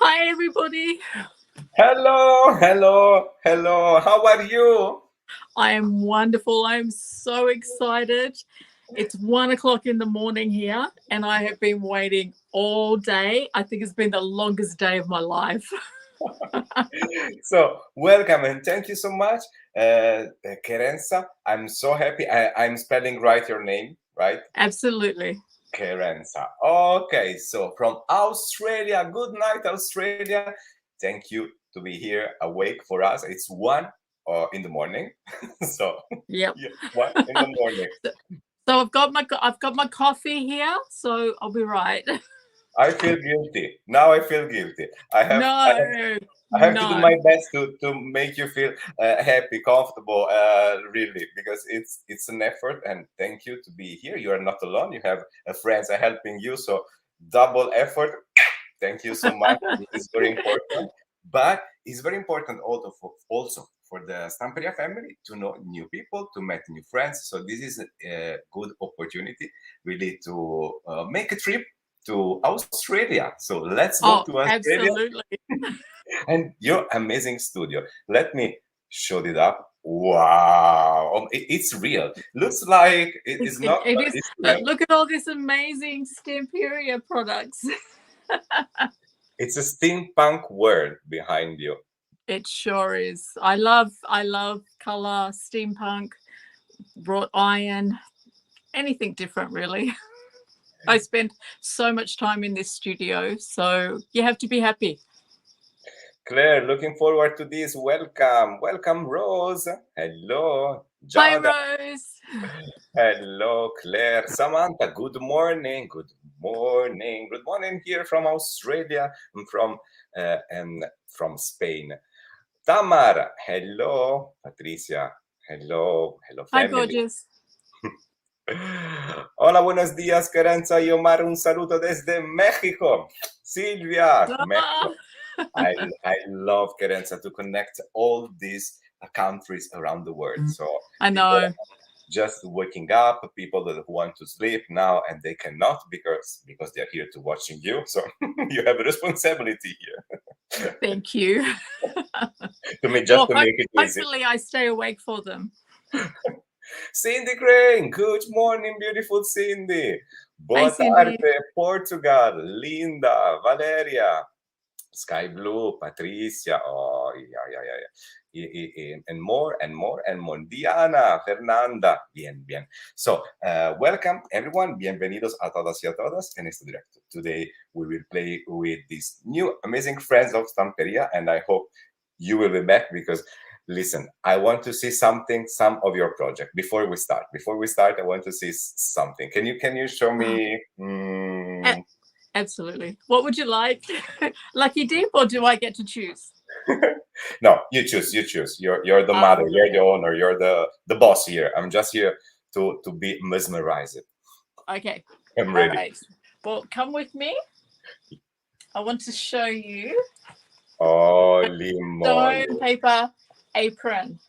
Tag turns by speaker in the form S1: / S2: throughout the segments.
S1: Hi, everybody.
S2: Hello, hello, hello. How are you?
S1: I am wonderful. I'm so excited. It's 1 o'clock in the morning here, and I have been waiting all day. I think it's been the longest day of my life.
S2: So, welcome and thank you so much, Kerensa. I'm so happy. I'm spelling right your name, right?
S1: Absolutely.
S2: Kerensa. Okay, so from Australia. Good night, Australia. Thank you to be here awake for us. It's 1 in the morning. So,
S1: Yep.
S2: yeah, 1 in the morning.
S1: So I've got my coffee here, so I'll be right.
S2: I feel guilty. Now I feel guilty.
S1: No,
S2: I have to do
S1: no.
S2: my best to make you feel happy, comfortable, really, because it's an effort. And thank you to be here. You are not alone. You have friends are helping you, so double effort. Thank you so much. This is very important. But it's very important also for the Stamperia family to know new people, to meet new friends. So this is a good opportunity, really, to make a trip to Australia. So let's go
S1: Oh,
S2: to Australia
S1: absolutely.
S2: and your amazing studio. Let me show it up. Wow, it's real. Looks like it
S1: It,
S2: is
S1: it,
S2: not,
S1: it
S2: but
S1: is.
S2: it's
S1: But
S2: real.
S1: look at all this amazing Stamperia products.
S2: It's a steampunk world behind you.
S1: It sure is. I love color, steampunk, wrought iron, anything different really. I spent so much time in this studio, so you have to be happy.
S2: Claire, looking forward to this. Welcome, welcome, Rose. Hello,
S1: Hi
S2: Jada.
S1: Rose.
S2: Hello, Claire. Samantha. Good morning. Good morning. Good morning here from Australia and from Spain. Tamar, hello. Patricia, hello. Hello,
S1: Hi
S2: family.
S1: gorgeous.
S2: Hola, buenos días, Kerensa y Omar. Un saludo desde México. Silvia,
S1: Ah,
S2: México. I, I love Kerensa to connect all these countries around the world. So
S1: I
S2: people
S1: know.
S2: just waking up, people that want to sleep now and they cannot because they're here to watching you. So you have a responsibility here
S1: Thank you.
S2: to me just
S1: Well,
S2: to make it easy.
S1: hopefully I stay awake for them.
S2: Cindy Crane, good morning, beautiful Cindy.
S1: Hi
S2: Boa
S1: Cindy.
S2: tarde, Portugal. Linda, Valeria, Sky Blue, Patricia, oh, yeah, yeah, yeah, yeah. And more and more and more. Diana, Fernanda, bien, bien. So, welcome everyone, bienvenidos a todas y a todas en este directo. Today we will play with these new amazing friends of Stamperia, and I hope you will be back because listen, I want to see something, some of your project before we start. Before we start, I want to see something. Can you show me?
S1: Absolutely. What would you like? Lucky dip, or do I get to choose?
S2: No, you choose. You choose. You're the mother.
S1: All
S2: You're
S1: right.
S2: the owner. You're the boss here. I'm just here to be mesmerized.
S1: Okay.
S2: I'm
S1: All
S2: ready.
S1: right. Well, come with me. I want to show you
S2: Holy
S1: stone
S2: moly!
S1: paper apron.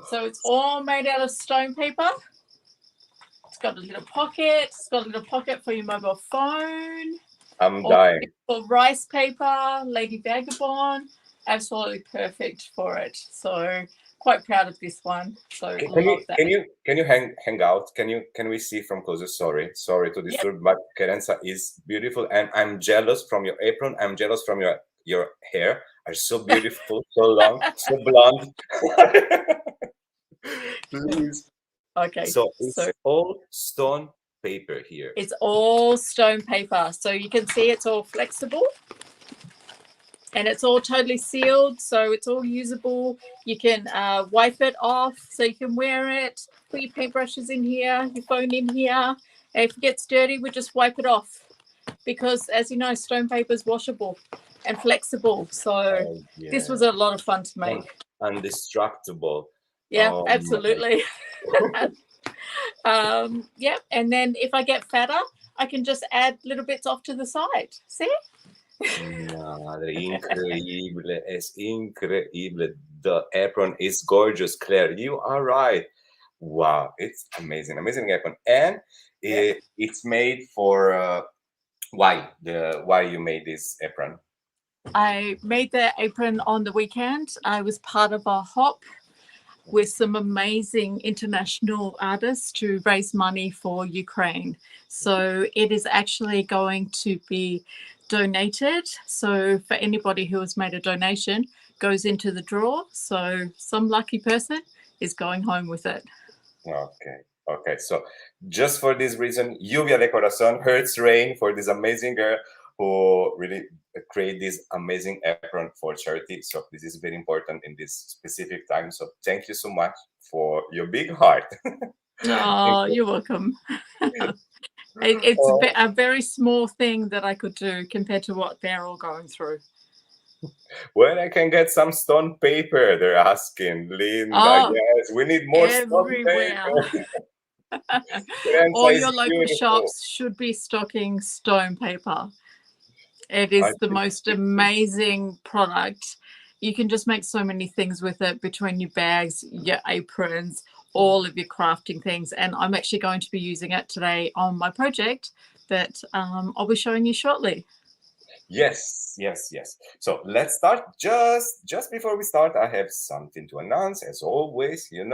S1: So it's all made out of stone paper. It's got a little pocket. It's got a little pocket for your mobile phone.
S2: I'm
S1: All
S2: dying.
S1: for rice paper, Lady Vagabond. Absolutely perfect for it. So quite proud of this one. So
S2: Can, can you
S1: love that.
S2: can you can you hang out? Can we see from closer? Sorry to
S1: Yep.
S2: disturb, but Kerensa is beautiful, and I'm jealous from your apron. I'm jealous from your hair. Are so beautiful, so long, so blonde. Please.
S1: Okay.
S2: So
S1: So
S2: it's all stone paper here.
S1: it's all stone paper. So you can see it's all flexible and it's all totally sealed. So it's all usable. You can wipe it off so you can wear it. Put your paintbrushes in here, your phone in here. And if it gets dirty, we just wipe it off. Because as you know, stone paper is washable and flexible. So
S2: Oh
S1: this
S2: yeah,
S1: was a lot of fun to
S2: Un-
S1: make.
S2: undestructible.
S1: Yeah,
S2: Oh my.
S1: absolutely. Yeah, and then if I get fatter, I can just add little bits off to the side. See?
S2: Madre, increíble, es increíble. The apron is gorgeous, Claire. You are right. Wow, it's amazing, amazing apron, and
S1: Yep.
S2: it's made for why you made this apron?
S1: I made that apron on the weekend. I was part of a hop with some amazing international artists to raise money for Ukraine. So it is actually going to be donated. So for anybody who has made a donation, goes into the draw. So some lucky person is going home with it.
S2: Okay. So just for this reason, Lluvia de Corazón, Hurts Rain, for this amazing girl who really create this amazing apron for charity. So this is very important in this specific time. So thank you so much for your big heart.
S1: Oh, you're welcome. It's a very small thing that I could do compared to what they're all going through.
S2: When I can get some stone paper, they're asking, Linda. Yes, we need more stone paper.
S1: All your local shops should be stocking stone paper. It is the most amazing product. You can just make so many things with it between your bags, your aprons, all of your crafting things. And I'm actually going to be using it today on my project that I'll be showing you shortly.
S2: Yes. So let's start. Just before we start, I have something to announce. As always, here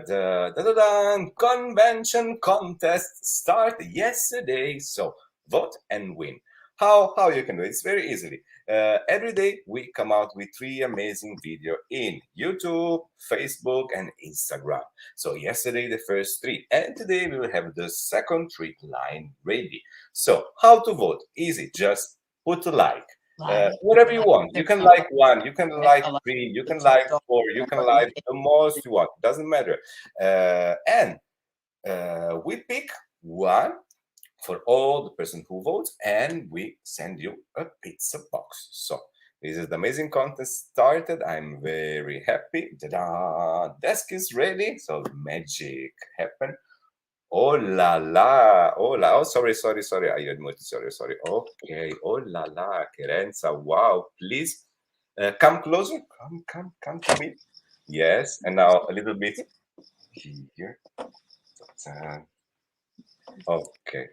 S2: the convention contest started yesterday. So vote and win. How you can do it? It's very easily. Every day we come out with 3 amazing videos in YouTube, Facebook, and Instagram. So yesterday the first 3, and today we will have the second 3 line ready. So how to vote? Easy. Just put a like. Whatever you want. You can like 1, you can like 3, you can like 4, you can like the most you want. Doesn't matter. And we pick 1 for all the person who votes, and we send you a pizza box. So this is the amazing contest started. I'm very happy. Ta-da! Desk is ready. So magic happened. Oh la la. Oh, sorry. I admit, sorry. Okay. Oh la la, Kerensa. Wow. Please come closer. Come to me. Yes. And now a little bit here. Okay.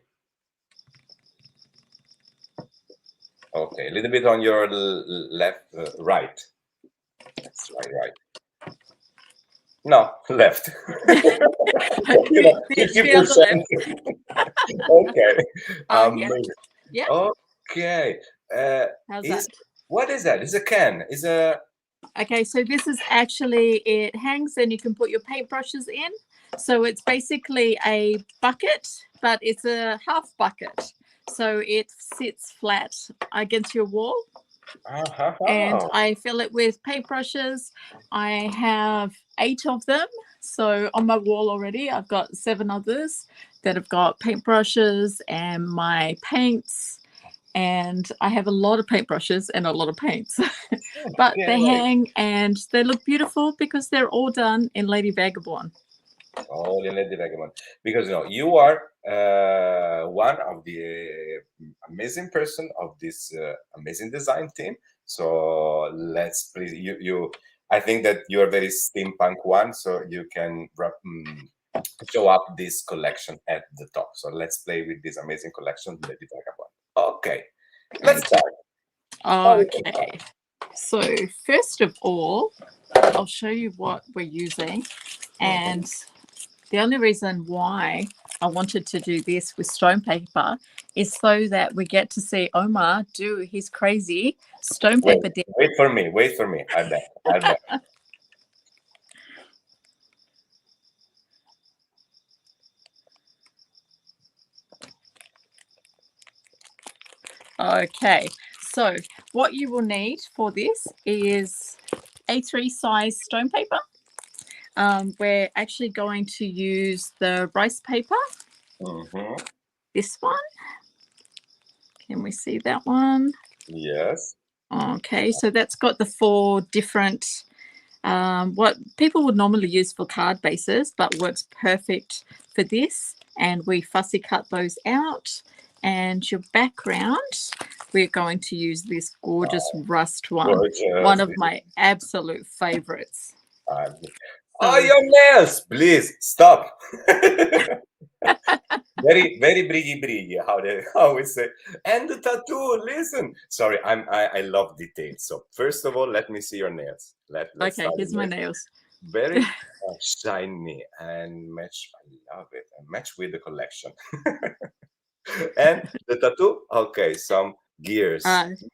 S2: Okay, a little bit on your left, right. That's right. No, left. 50%. Okay.
S1: Yeah.
S2: Okay.
S1: How's that?
S2: What is that? It's a can. It's a.
S1: Okay, so this is actually, it hangs and you can put your paintbrushes in. So it's basically a bucket, but it's a half bucket. So it sits flat against your wall. And I fill it with paintbrushes. I have 8 of them. So on my wall already, I've got 7 others that have got paintbrushes and my paints. And I have a lot of paintbrushes and a lot of paints. But they hang and they look beautiful because they're all done in Lady Vagabond.
S2: Oh, Lady Vagabond. Because you are one of the amazing person of this amazing design team. So let's please you. I think that you are very steampunk one, so you can show up this collection at the top. So let's play with this amazing collection, Lady Vagabond. Okay, let's start.
S1: Okay. So first of all, I'll show you what we're using. And the only reason why I wanted to do this with stone paper is so that we get to see Omar do his crazy stone paper.
S2: Wait for me. I bet.
S1: Okay, so what you will need for this is A3 size stone paper. We're actually going to use the rice paper. This one. Can we see that one?
S2: Yes.
S1: Okay, so that's got the 4 different, what people would normally use for card bases, but works perfect for this. And we fussy cut those out. And your background, we're going to use this gorgeous rust one. One of my absolute favorites.
S2: Oh, your nails! Please stop. Very, very briggy, how we say. And the tattoo, listen. Sorry, I love details. So first of all, let me see your nails. Let's
S1: Okay,
S2: start
S1: here's
S2: with
S1: my
S2: this.
S1: nails.
S2: Very shiny and match. I love it. And match with the collection. And the tattoo, okay, some gears.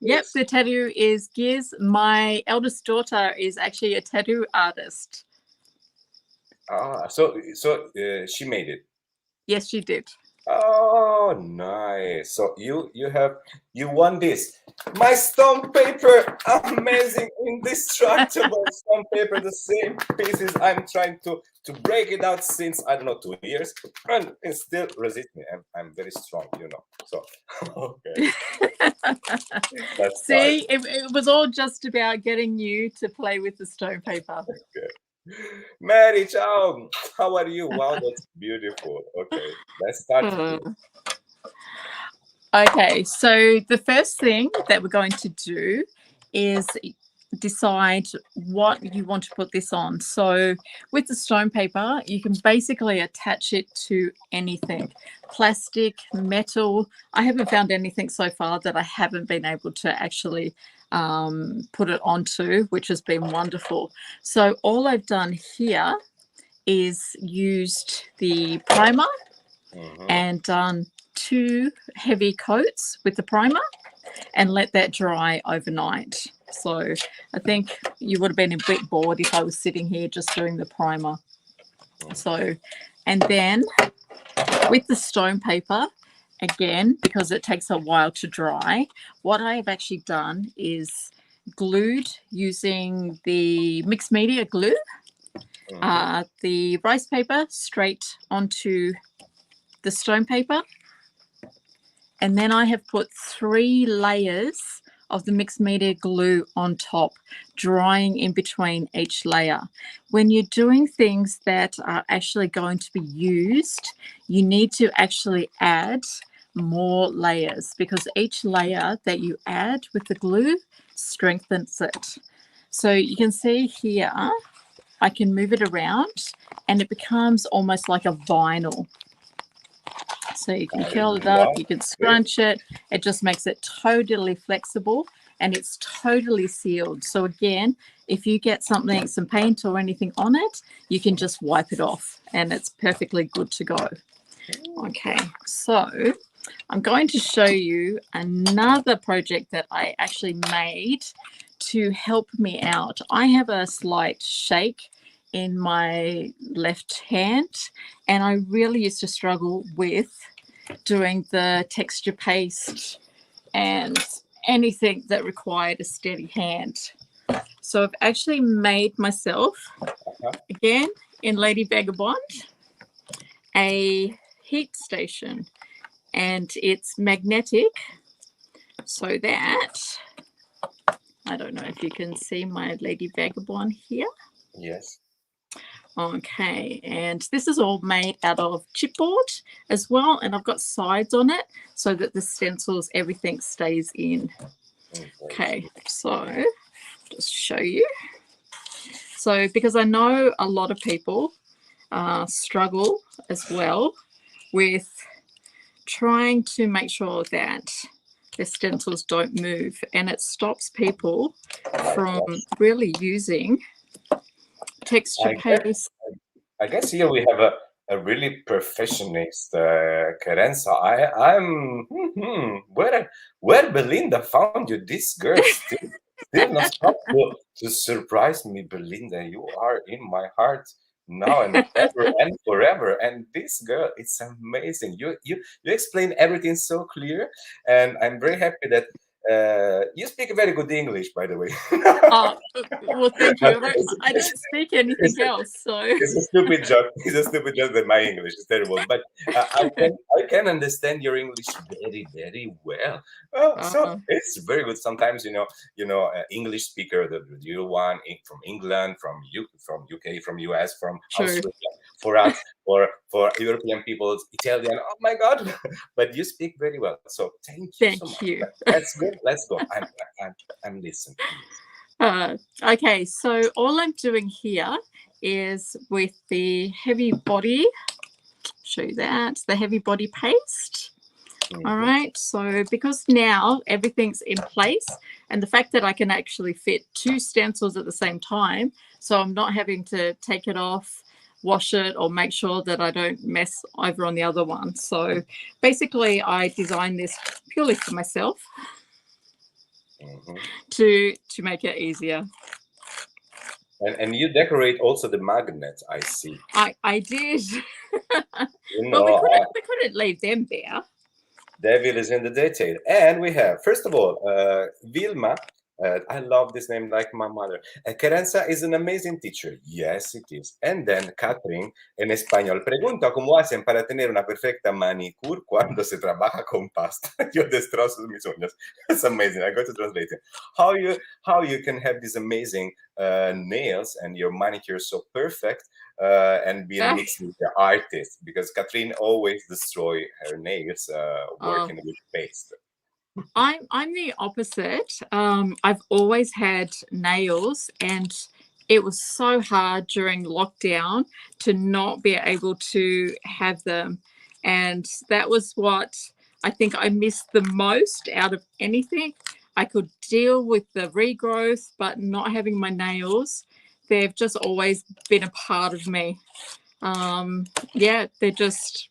S1: Yep, the tattoo is gears. My eldest daughter is actually a tattoo artist.
S2: So she made it.
S1: Yes, she did.
S2: Oh, nice. So you won this. My stone paper, amazing, indestructible stone paper, the same pieces. I'm trying to break it out since, I don't know, 2 years, and it still resist me. I'm very strong, So, okay. Let's start.
S1: See, it was all just about getting you to play with the stone paper.
S2: Okay. Mary, ciao. How are you? Wow, that's beautiful. Okay, let's start.
S1: Okay, so the first thing that we're going to do is decide what you want to put this on. So with the stone paper, you can basically attach it to anything, plastic, metal. I haven't found anything so far that I haven't been able to actually put it onto, which has been wonderful. So all I've done here is used the primer and done 2 heavy coats with the primer and let that dry overnight. So I think you would have been a bit bored if I was sitting here just doing the primer. So, and then with the stone paper, again, because it takes a while to dry, what I've actually done is glued using the mixed media glue, the rice paper straight onto the stone paper. And then I have put 3 layers of the mixed media glue on top, drying in between each layer. When you're doing things that are actually going to be used, you need to actually add more layers, because each layer that you add with the glue strengthens it. So you can see here, I can move it around and it becomes almost like a vinyl. So you can curl it up, you can scrunch it. It just makes it totally flexible and it's totally sealed. So again, if you get something, some paint or anything on it, you can just wipe it off and it's perfectly good to go. Okay, so I'm going to show you another project that I actually made to help me out. I have a slight shake in my left hand and I really used to struggle with doing the texture paste and anything that required a steady hand. So I've actually made myself, again in Lady Vagabond, a heat station, and it's magnetic so that, I don't know if you can see my Lady Vagabond here.
S2: Yes.
S1: Okay, and this is all made out of chipboard as well, and I've got sides on it so that the stencils, everything stays in. Okay, so just show you. So because I know a lot of people struggle as well with trying to make sure that the stencils don't move, and it stops people from really using texture paste.
S2: I guess here we have a really perfectionist Kerensa. I'm where Belinda found you. This girl still not stop to surprise me, Belinda. You are in my heart now and ever and forever. And this girl, it's amazing. You explain everything so clear, and I'm very happy that you speak very good English, by the way.
S1: Well, thank you. I don't speak anything else, so
S2: it's a stupid joke. It's a stupid joke that my English is terrible, but I can understand your English very, very well. So it's very good. Sometimes English speaker, the real one from England, from UK, from US, from Australia. For us, for European people, Italian. Oh my God! But you speak very well. So thank you so much. Let's go. Let's go. I'm listening.
S1: Okay, so all I'm doing here is with the heavy body show you that. The heavy body paste.
S2: Mhm.
S1: All right, so because now everything's in place, and the fact that I can actually fit 2 stencils at the same time, so I'm not having to take it off, wash it, or make sure that I don't mess over on the other one. So basically I designed this purely for myself
S2: Mhm.
S1: to make it easier.
S2: And you decorate also the magnets, I see.
S1: I did.
S2: You
S1: Well,
S2: know,
S1: we couldn't leave them there.
S2: devil is in the detail. And we have, first of all, Vilma. I love this name like my mother. Kerensa is an amazing teacher. Yes, it is. And then Catherine, en español, pregunta cómo hacen para tener una perfecta manicure cuando se trabaja con pasta. Yo destrozo mis uñas. It's amazing. I got to translate it. How you can have these amazing nails and your manicure so perfect and be a mix with the artist, because Catherine always destroy her nails working with paste.
S1: I'm the opposite. I've always had nails, and it was so hard during lockdown to not be able to have them. And that was what I think I missed the most out of anything. I could deal with the regrowth, but not having my nails, they've just always been a part of me. Yeah, they're just,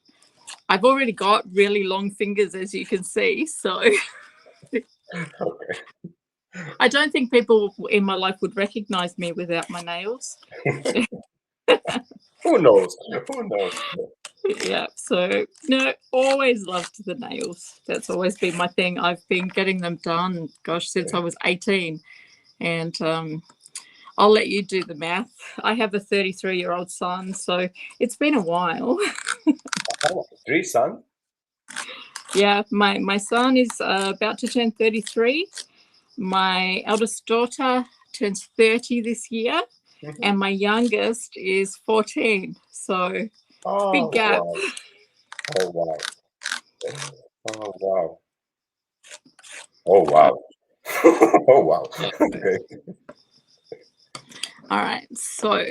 S1: I've already got really long fingers, as you can see. So
S2: Okay.
S1: I don't think people in my life would recognize me without my nails.
S2: Who knows? Who knows?
S1: Yeah, so no, always loved the nails. That's always been my thing. I've been getting them done, gosh, since I was 18. And I'll let you do the math. I have a 33-year-old son, so it's been a while.
S2: 3 sons?
S1: Yeah, my son is about to turn 33. My eldest daughter turns 30 this year.
S2: Mhm.
S1: And my youngest is 14. So big gap.
S2: Wow. Oh, wow. Oh, wow. Oh, wow. Oh, wow. Okay.
S1: All right. So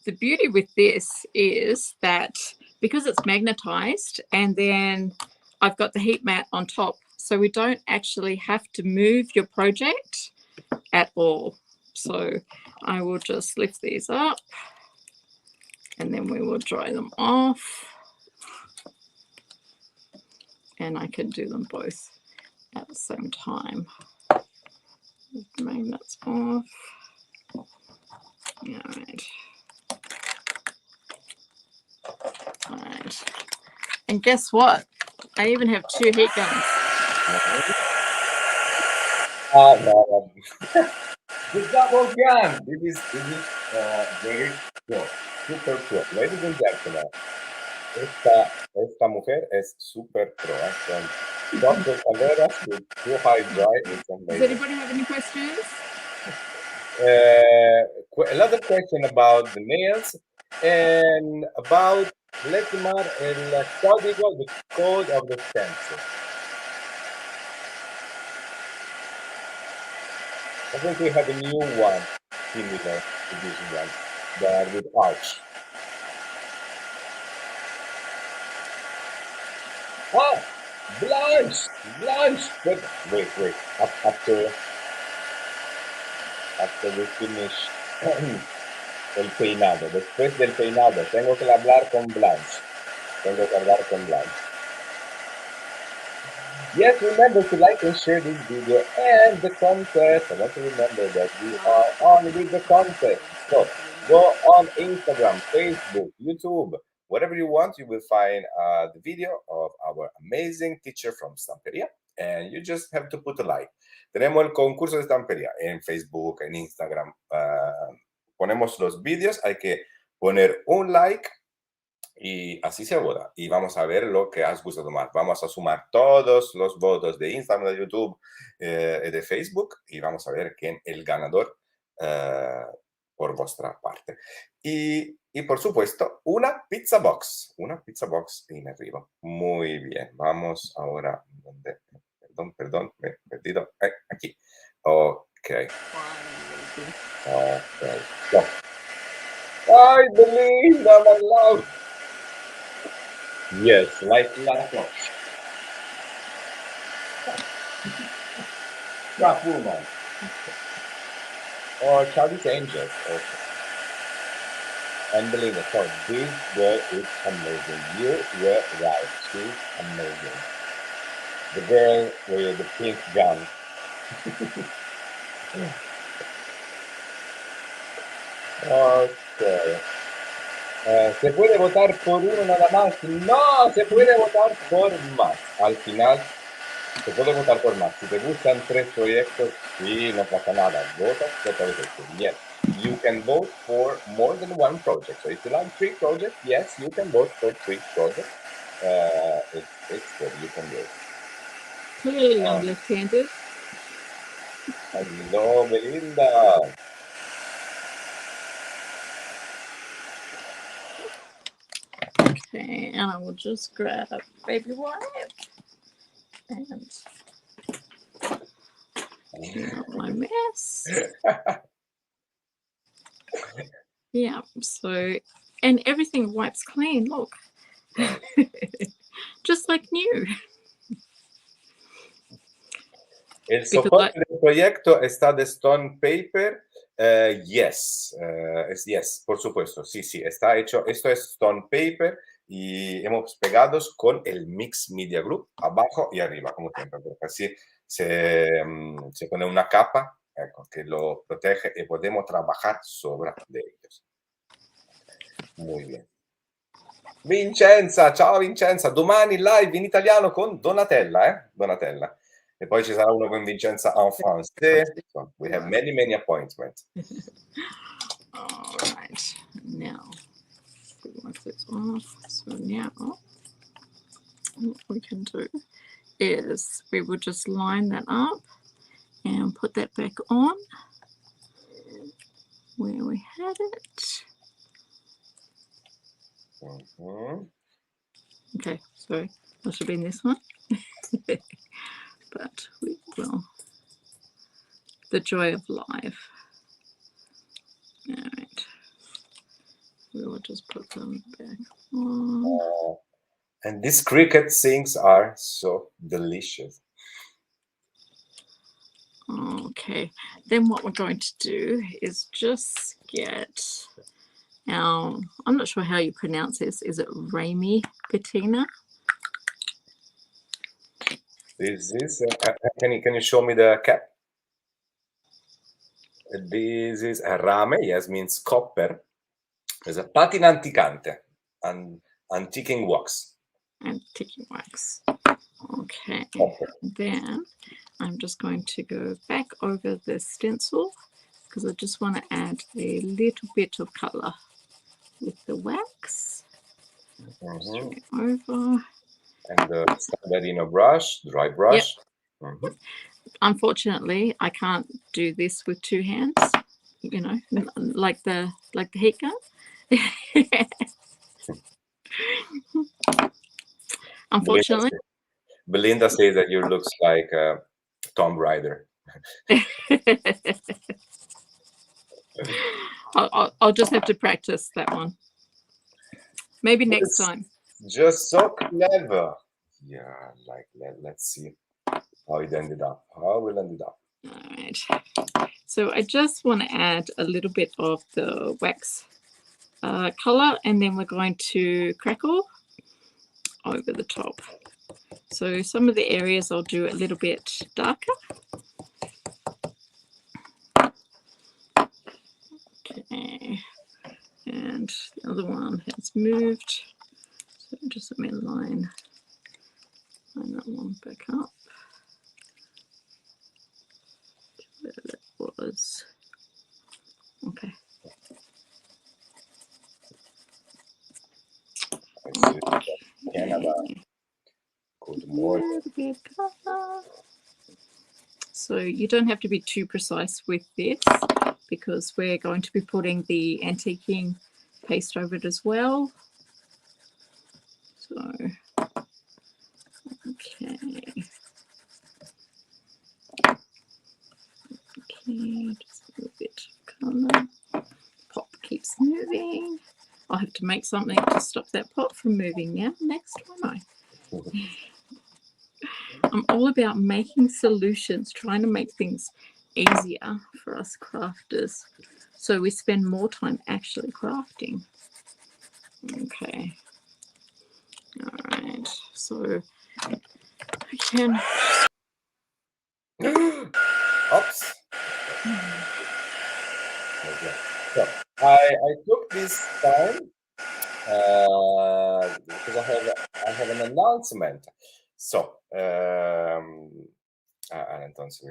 S1: the beauty with this is that because it's magnetized, and then I've got the heat mat on top, so we don't actually have to move your project at all. So I will just lift these up, and then we will dry them off. And I can do them both at the same time. Magnets off. All right. All right. And guess what? I even have 2 heat guns.
S2: No. The double gun. This is very cool. Super cool. Ladies and gentlemen, esta mujer es super pro. Con doctor Calderas with 2 high dry. It's
S1: Does
S2: amazing.
S1: anybody have any questions?
S2: Another question about the nails and about, let's tomar el código, the code of the stencil. I think we have a new one similar to this one, but with arch. Ah, blanche. Wait. After we finish el peinado, después del peinado, tengo que hablar con Blanche. Yes, remember to like and share this video and the contest. I want to remember that we are on with the contest. So go on Instagram, Facebook, YouTube, whatever you want, you will find the video of our amazing teacher from Stamperia, and you just have to put a like. Tenemos el concurso de Stamperia en Facebook, en Instagram. Ponemos los vídeos, hay que poner un like. Y así se vota. Y vamos a ver lo que has gustado más. Vamos a sumar todos los votos de Instagram, de YouTube, de Facebook. Y vamos a ver quién es el ganador por vuestra parte. Y por supuesto, una pizza box. Una pizza box en arriba. Muy bien. Vamos ahora. Perdón. Me he perdido. Aquí. Ok. So. ¡Ay, Belinda, my love! Yes, like that. Trap Woman. Or Charlie's Angels also. Unbelievable. So this girl is amazing. You were right. She's amazing. The girl with the pink gun. Okay. ¿Se puede votar por uno nada más? No, se puede votar por más. Al final, se puede votar por más. Si te gustan 3 proyectos, sí, no pasa nada. Votas por proyectos. Yes. You can vote for more than 1 project. So if you like 3 projects, yes, you can vote for 3 projects. It's good. You can do it.
S1: Clearly I'm left-handed.
S2: Hello, Belinda.
S1: Okay, and I will just grab a baby wipe and clean up my mess. Yeah, so, and everything wipes clean, look. Just like new.
S2: El soporte del proyecto está de Stone Paper. Yes, yes, por supuesto. Sí, sí, está hecho. Esto es Stone Paper y hemos pegado con el Mix Media Group abajo y arriba, como siempre. Porque así se pone una capa que lo protege y podemos trabajar sobre de ellos. Muy bien. Vincenza, ciao Vincenza. Domani live in italiano con Donatella, Donatella. E poi ci sarà uno con Vincenza en français. So we have many appointments.
S1: All right, now once it's off, so now what we can do is we will just line that up and put that back on where we had it. Okay, so that should be in this one. But we will. The joy of life. All right. We will just put them back on.
S2: And these cricket things are so delicious.
S1: Okay, then what we're going to do is just get our, I'm not sure how you pronounce this, is it Rami Bettina?
S2: This is, can you show me the cap? This is a rame, yes, means copper. There's a patina anticante, antiquing wax.
S1: Antiquing wax. Okay, then I'm just going to go back over the stencil because I just want to add a little bit of color with the wax. Straight over.
S2: And the Stamperia brush, dry brush.
S1: Yep. Unfortunately, I can't do this with 2 hands, you know, like the heat gun. Unfortunately.
S2: Belinda says that you looks like Tomb Raider.
S1: I'll just have to practice that one. Maybe next time.
S2: Just so clever. Yeah, like let's see how it ended up. How it ended up.
S1: All right. So I just want to add a little bit of the wax color, and then we're going to crackle over the top. So some of the areas I'll do a little bit darker. Okay. And the other one has moved. So just let me line that one back up. Where that was. Okay.
S2: Canada. Good morning.
S1: So you don't have to be too precise with this because we're going to be putting the antiquing paste over it as well. So, okay. Okay, just a little bit of color. Pop keeps moving. Oh, have to make something to stop that pot from moving now. Next, won't I? I'm all about making solutions, trying to make things easier for us crafters, so we spend more time actually crafting. Okay. All right. So I can.
S2: Oops. Okay. So I took this time because I have an announcement. So, entonces,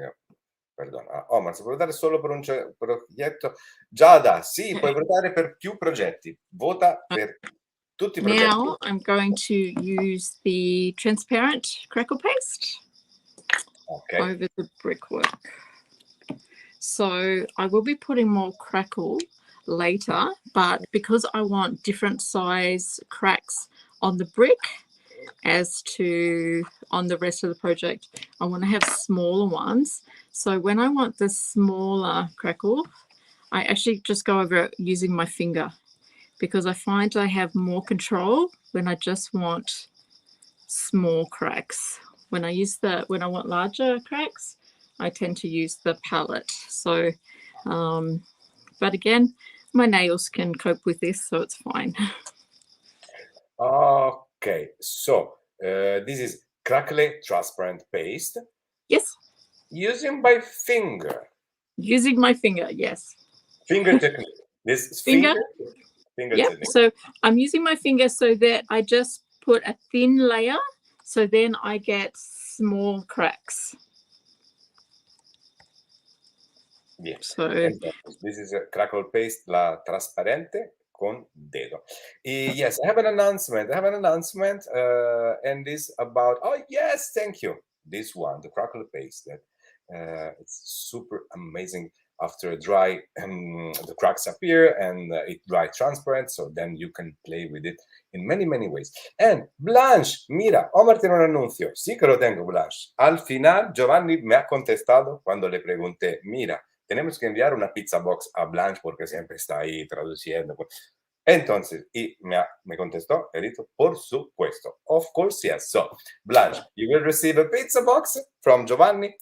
S2: perdona. Omar, si puoi votare solo per un progetto. Giada, sì, puoi votare per più progetti. Vota per tutti i progetti.
S1: Now I'm going to use the transparent crackle paste over the brickwork. So I will be putting more crackle later, but because I want different size cracks on the brick as to on the rest of the project, I want to have smaller ones. So when I want the smaller crackle, I actually just go over it using my finger, because I find I have more control when I just want small cracks. When I want larger cracks, I tend to use the palette. So, but again, my nails can cope with this, so it's fine.
S2: Okay, so this is Crackle transparent paste.
S1: Yes.
S2: Using my finger.
S1: Using my finger, yes.
S2: Finger technique. This finger
S1: yep.
S2: technique.
S1: So I'm using my finger so that I just put a thin layer, so then I get small cracks.
S2: Yes.
S1: So
S2: this is a Crackle paste, la trasparente con dedo. Yes, I have an announcement. And this about, oh yes, thank you. This one, the Crackle paste, that it's super amazing. After dry, the cracks appear and it dry transparent, so then you can play with it in many, many ways. And Blanche, mira, Omar tiene un anuncio. Sí que lo tengo, Blanche. Al final, Giovanni me ha contestado cuando le pregunté, mira, tenemos que enviar una pizza box a Blanche porque siempre está ahí traduciendo. Entonces, y me contestó, he dicho, por supuesto. Of course, yes. So, Blanche, you will receive a pizza box from Giovanni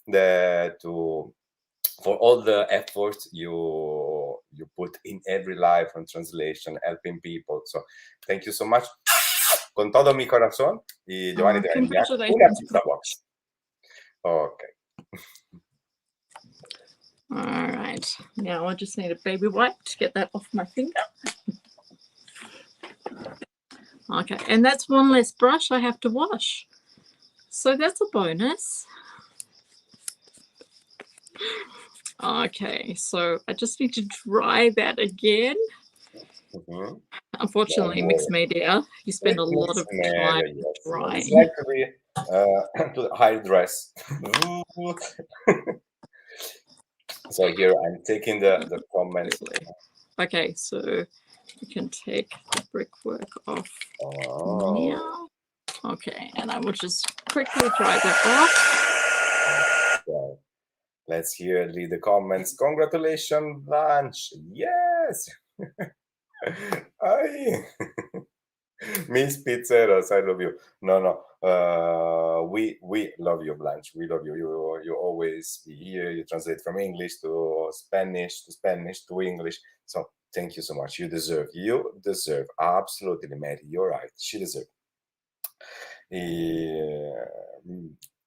S2: for all the efforts you put in every life on translation, helping people. So, thank you so much. Con todo mi corazón. Y Giovanni te va a enviar una pizza box. Okay.
S1: All right. Now I just need a baby wipe to get that off my finger. Okay, and that's one less brush I have to wash. So that's a bonus. Okay, so I just need to dry that again. Unfortunately, mixed media, you spend a lot of time drying.
S2: It's like to high dress. So here I'm taking the comments.
S1: Okay, so you can take the brickwork off now. Okay, and I will just quickly dry that off.
S2: So let's read the comments. Congratulations, Blanche. Yes. Ay. Miss Pizzeros, I love you. No. We love you, Blanche. We love you. You always be here. You translate from English to Spanish to English. So thank you so much. You deserve. Absolutely, Mary. You're right. She deserves.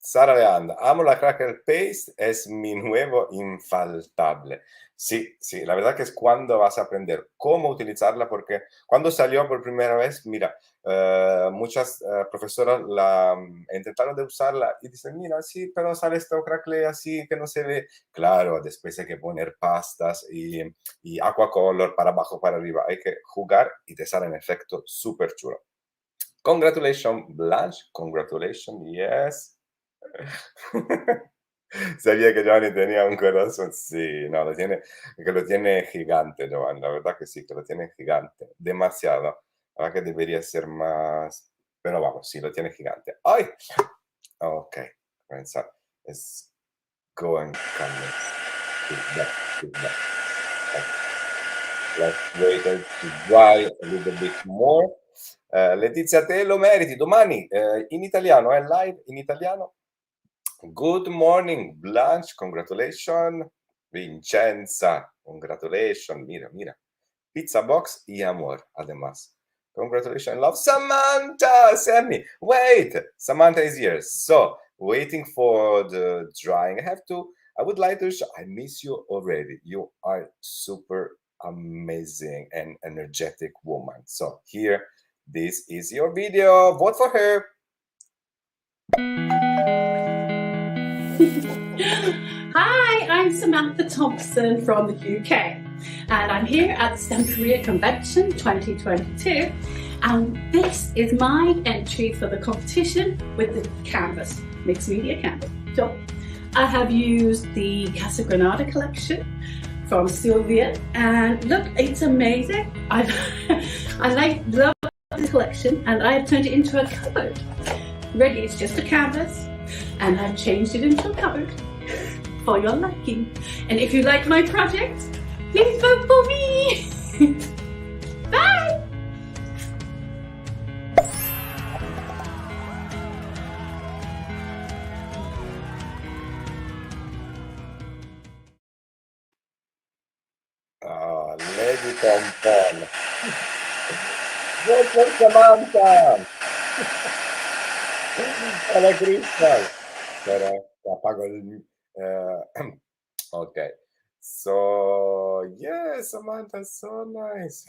S2: Sara Leanda, amo la Crackle Paste, es mi nuevo infaltable. Sí, la verdad que es cuando vas a aprender cómo utilizarla, porque cuando salió por primera vez, mira, muchas profesoras intentaron de usarla y dicen, mira, sí, pero sale esto Crackle así que no se ve. Claro, después hay que poner pastas y aquacolor para abajo, para arriba. Hay que jugar y te sale en efecto súper chulo. Congratulations, Blanche. Congratulations, yes. Sabía que Giovanni tenía un corazón, sí, no, que lo tiene gigante, Giovanni, la verdad que sí, que lo tiene gigante, demasiado, la verdad que debería ser más, pero vamos, sí, lo tiene gigante. ¡Ay! Ok, Kerensa, let's go and come back. Let's wait to dry a little bit more. Letizia, te lo meriti. Domani in italiano, è live in italiano. Good morning, Blanche, congratulations. Vincenza, congratulations. Mira, mira. Pizza box y amor, además. Congratulations, love. Samantha, Sammy, wait. Samantha is here. So, waiting for the drying. I would like to show, I miss you already. You are super amazing and energetic woman. So, here, this is your video. Vote for her.
S3: Hi, I'm Samantha Thompson from the UK, and I'm here at the Stamperia Convention 2022, and this is my entry for the competition with the canvas, mixed media canvas. So I have used the Casa Granada collection from Sylvia, and look, it's amazing. I love this collection, and I have turned it into a cupboard. Ready, it's just a canvas, and I've changed it into a cupboard for your liking. And if you like my project, please vote for me. Bye.
S2: Oh, Lady Pompon. Vote for Samantha. Hola, Crystal. Pero apago el... okay. So, yeah, Samantha, so nice.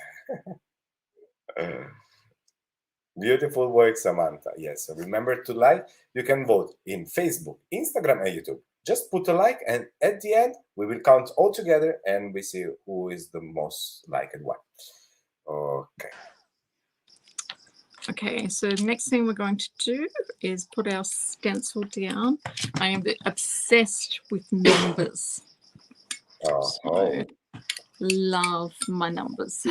S2: Beautiful work, Samantha. Yes, so remember to like. You can vote in Facebook, Instagram, and YouTube. Just put a like, and at the end, we will count all together, and we see who is the most liked one. Okay.
S1: Okay, so the next thing we're going to do is put our stencil down. I am obsessed with numbers. So, love my numbers.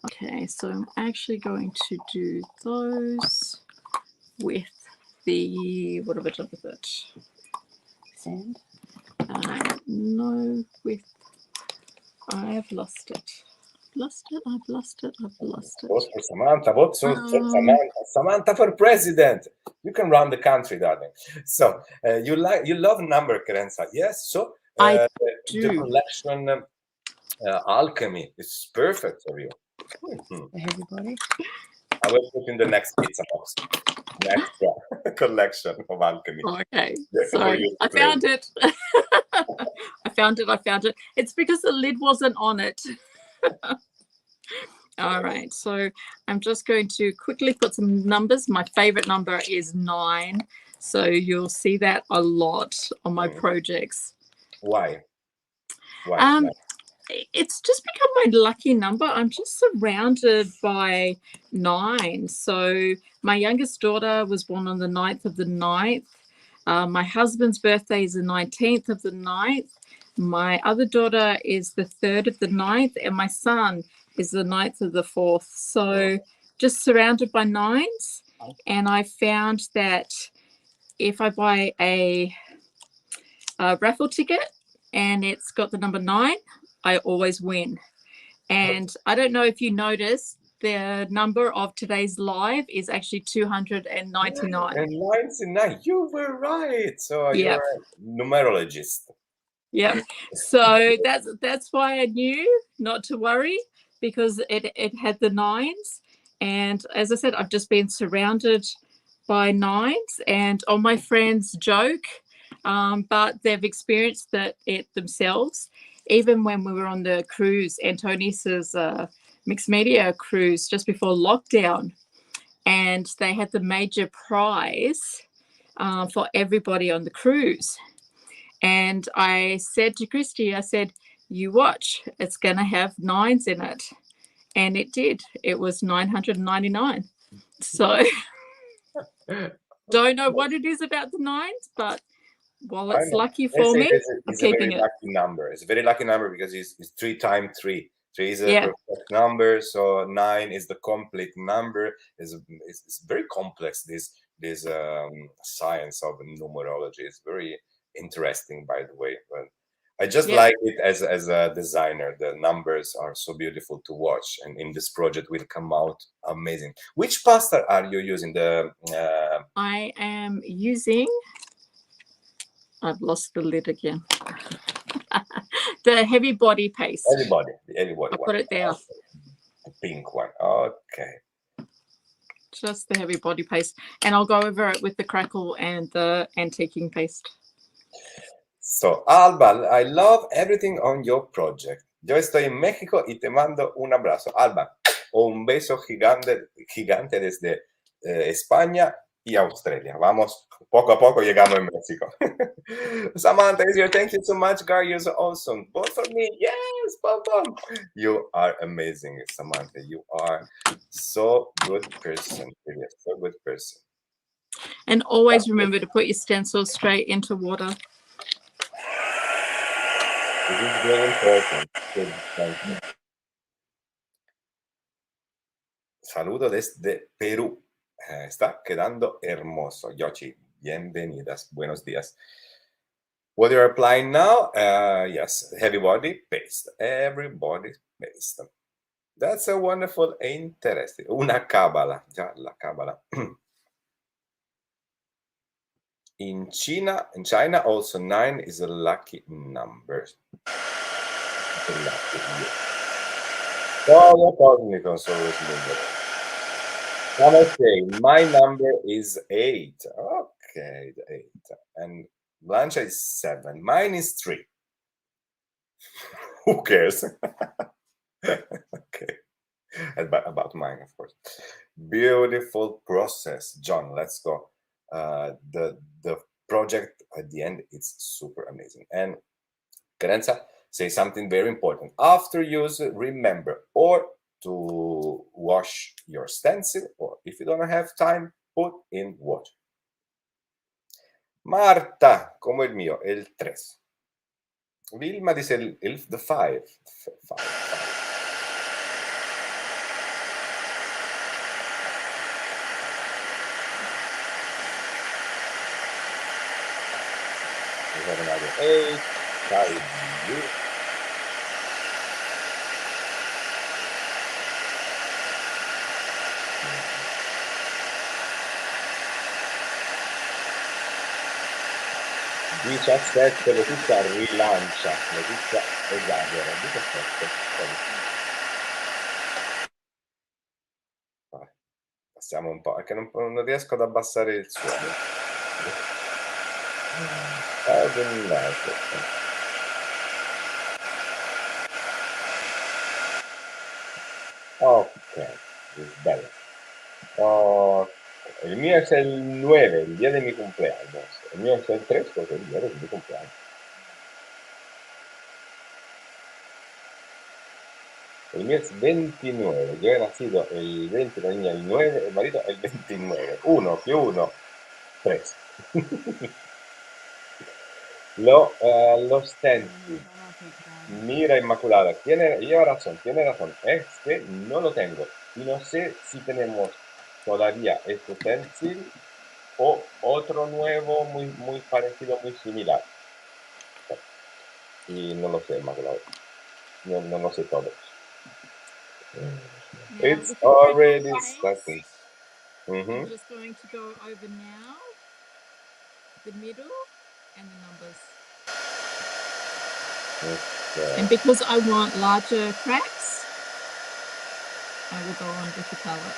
S1: Okay, so I'm actually going to do those with the, what have I done with it? Sand? No, with, I've lost it. I've lost it.
S2: Vote for Samantha. Vote for Samantha. Samantha for president. You can run the country, darling. So you love number, Kerensa. Yes. So
S1: I do.
S2: The collection alchemy is perfect for you.
S1: Everybody.
S2: I will put in the next pizza box. Next collection of alchemy.
S1: Okay, so I found it. I found it. It's because the lid wasn't on it. All right, so I'm just going to quickly put some numbers. My favorite number is 9, so you'll see that a lot on my projects.
S2: Why?
S1: It's just become my lucky number. I'm just surrounded by 9. So my youngest daughter was born on the 9th of the 9th. My husband's birthday is the 19th of the 9th. My other daughter is the 3rd of the 9th, and my son is the 9th of the 4th. So just surrounded by 9s. And I found that if I buy a raffle ticket and it's got the number 9, I always win. And I don't know if you noticed, the number of today's live is actually 299.
S2: And 99, you were right. So you're a numerologist.
S1: Yeah. So that's why I knew not to worry, because it had the 9s. And as I said, I've just been surrounded by 9s, and all my friends joke, but they've experienced it themselves. Even when we were on the cruise, Antonius's mixed media cruise just before lockdown, and they had the major prize for everybody on the cruise. And I said to Christy, I said, you watch, it's going to have 9s in it. And it did. It was 999. So don't know what it is about the 9s, but well, it's lucky for me.
S2: It's a very lucky number. It's a very lucky number because it's 3 times 3. 3 is a perfect number, so 9 is the complete number. It's very complex. This science of numerology is very interesting, by the way. But I just
S1: Yeah.
S2: like it as a designer. The numbers are so beautiful to watch, and in this project will come out amazing. Which pasta are you using?
S1: I am using, I've lost the lid again. The heavy body paste.
S2: The everybody
S1: I
S2: one.
S1: put it there.
S2: The pink one. Okay.
S1: Just the heavy body paste. And I'll go over it with the Crackle and the antiquing paste.
S2: So, Alba, I love everything on your project. Yo estoy en México y te mando un abrazo. Alba, un beso gigante, gigante desde España y Australia. Vamos, poco a poco llegamos en México. Samantha is here. Thank you so much, Gar. You're so awesome. Vote for me. Yes, Papa. You are amazing, Samantha. You are so good person. Really, so good person.
S1: And always remember to put your stencil straight into water.
S2: This is very important. Saludo desde Perú. Está quedando hermoso. Yochi, bienvenidas. Buenos días. What you're applying now? Yes, heavy body paste. Everybody paste. That's a wonderful, interesting. Una cábala. Ya, la cábala. In China, also 9 is a lucky number. Todo cósmico always moving. Namaste. My number is 8. Okay, the 8. And Blancha is 7. Mine is 3. Who cares? Okay. About mine, of course. Beautiful process. John, let's go. The project at the end is super amazing. And Kerensa say something very important. After use, remember or to wash your stencil, or if you don't have time, put in water. Marta, como el mío, el 3. Vilma dice the 5. 5. We have another 8. 5. Dice aspetta, Letizia rilancia, Letizia esagera, 17. Passiamo un po', perché non riesco ad abbassare il suono. Ok, bello. El mío es el 9, el día de mi cumpleaños. El mío es el 3 porque el día de mi cumpleaños. El mío es 29. Yo he nacido el 20, la niña el 9, el marito el 29. 1 più 1, 3. Lo stencil. Mira, Inmaculada, lleva razón, tiene razón. Es que no lo tengo. Y no sé si tenemos todavía este stencil o otro nuevo muy parecido, muy similar. Y no lo sé, Inmaculada. No lo sé todo. It's already starting.
S1: I'm just going to go over now the middle and the numbers. Okay. And because I want larger cracks, I will go on with the palette.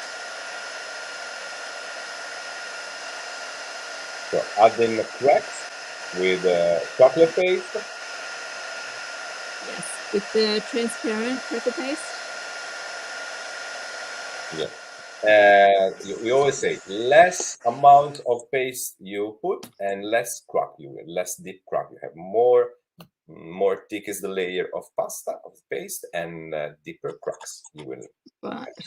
S2: So adding the cracks with chocolate paste.
S1: Yes, with the transparent Crackle paste.
S2: Yeah. We always say less amount of paste you put and less crack less deep crack you have. More thick is the layer of pasta, of paste, and deeper cracks you will.
S1: But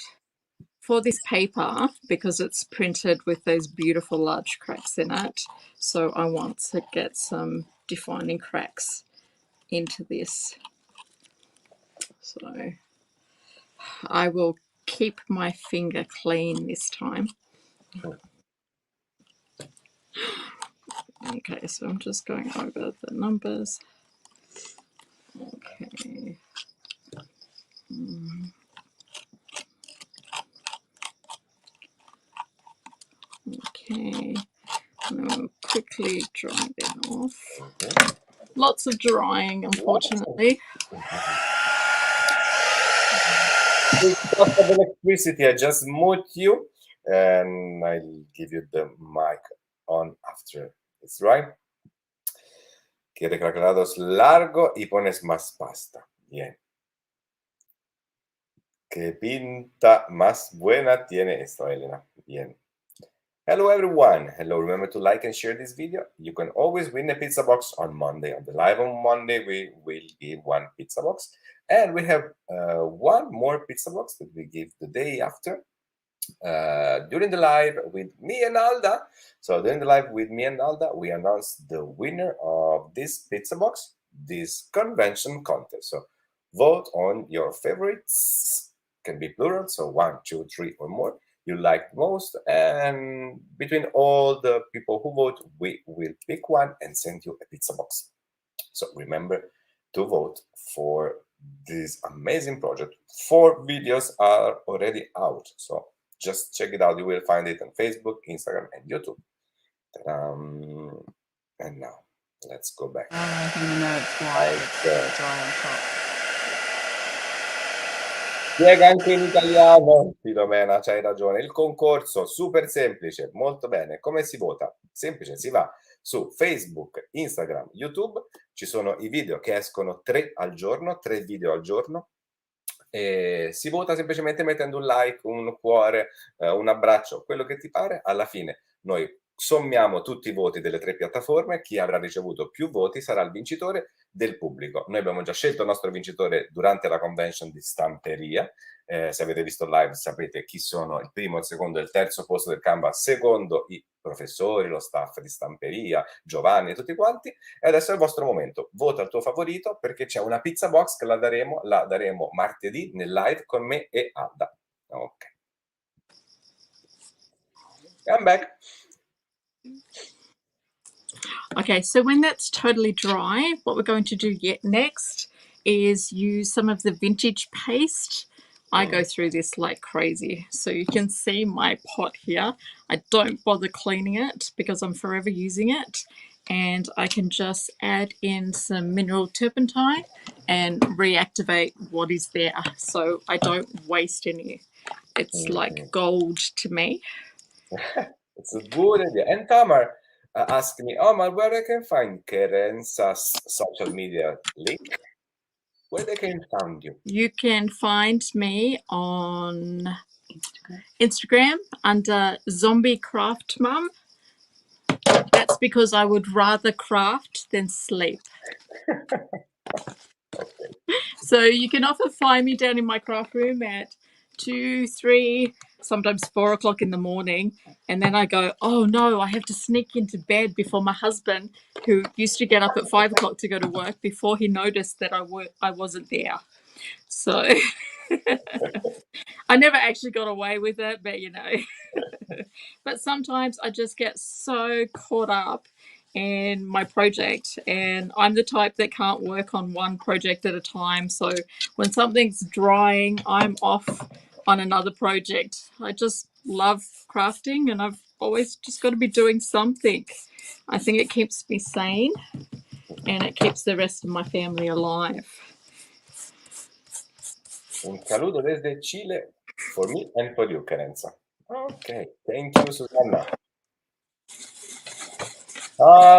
S1: for this paper, because it's printed with those beautiful large cracks in it, so I want to get some defining cracks into this. So I will keep my finger clean this time. Okay, so I'm just going over the numbers. Okay. Okay. I'll quickly dry that off. Lots of drying, unfortunately.
S2: Because of electricity, I just mute you and I'll give you the mic on after. It's right. Quiere crackelados largo y pones más pasta. Bien. ¿Qué pinta más buena tiene esto, Elena? Bien. Hello, everyone. Hello. Remember to like and share this video. You can always win a pizza box on Monday. On the live on Monday, we will give one pizza box. And we have one more pizza box that we give the day after. During the live with me and Alda. So during the live with me and Alda, we announced the winner of this pizza box, this convention contest. So vote on your favorites. Can be plural, so 1, 2, 3 or more you like most, and between all the people who vote, we will pick one and send you a pizza box. So remember to vote for this amazing project. 4 videos are already out, so just check it out. You will find it on Facebook, Instagram, and YouTube. And now let's go back.
S4: It's dry on top.
S2: Spiega anche in italiano, Filomena, c'hai ragione. Il concorso, super semplice, molto bene. Come si vota? Semplice, si va su Facebook, Instagram, YouTube. Ci sono i video che escono 3 al giorno, 3 video al giorno. E si vota semplicemente mettendo un like, un cuore, un abbraccio, quello che ti pare. Alla fine noi sommiamo tutti i voti delle 3 piattaforme, chi avrà ricevuto più voti sarà il vincitore del pubblico. Noi abbiamo già scelto il nostro vincitore durante la convention di Stamperia. Se avete visto il live sapete chi sono il primo, il secondo e il terzo posto del Canvas, secondo i professori, lo staff di Stamperia, Giovanni e tutti quanti. E adesso è il vostro momento. Vota il tuo favorito perché c'è una pizza box che la daremo martedì nel live con me e Alda. Ok. I'm back.
S1: Okay, so when that's totally dry, what we're going to do next is use some of the vintage paste. I go through this like crazy. So you can see my pot here. I don't bother cleaning it because I'm forever using it. And I can just add in some mineral turpentine and reactivate what is there. So I don't waste any. It's like gold to me.
S2: It's a good idea. And Tamar asked me, Omar, where I can find Kerensa's social media link? Where they can find you?
S1: You can find me on Instagram under Zombie Craft Mum. That's because I would rather craft than sleep.
S2: Okay.
S1: So you can often find me down in my craft room at 2, 3, sometimes 4 o'clock in the morning. And then I go, oh no, I have to sneak into bed before my husband, who used to get up at 5 o'clock to go to work, before he noticed that I wasn't there. So I never actually got away with it, but you know. But sometimes I just get so caught up in my project, and I'm the type that can't work on one project at a time. So when something's drying, I'm off on another project. I just love crafting, and I've always just got to be doing something. I think it keeps me sane, and it keeps the rest of my family alive.
S2: Un saludo desde Chile for me and for you, Kerensa. Okay, thank you, Susanna.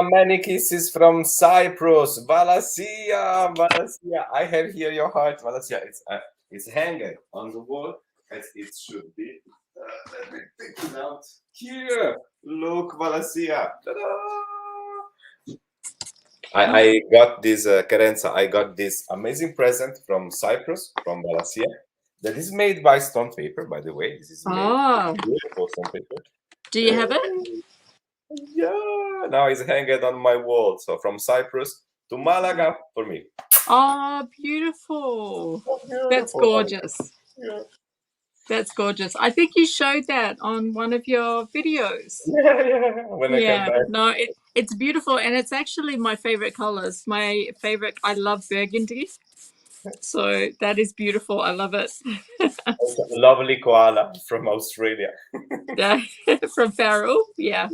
S2: Many kisses from Cyprus, Valasia. I have here your heart, Valasia. It's hanging on the wall as it should be. Let me take it out here. Look, Valasia. I got this, Kerensa, I got this amazing present from Cyprus, from Valasia, that is made by stone paper, by the way. This is made beautiful stone paper.
S1: Do you have it?
S2: Yeah, now it's hanging on my wall. So from Cyprus to Malaga for me.
S1: Oh, beautiful. That's gorgeous.
S2: Yeah.
S1: That's gorgeous. I think you showed that on one of your videos.
S2: Yeah. When I came back.
S1: No, It's beautiful, and it's actually my favorite colors. I love burgundy. So that is beautiful. I love it.
S2: Also, lovely koala from Australia.
S1: Yeah, from Farrell. Yeah.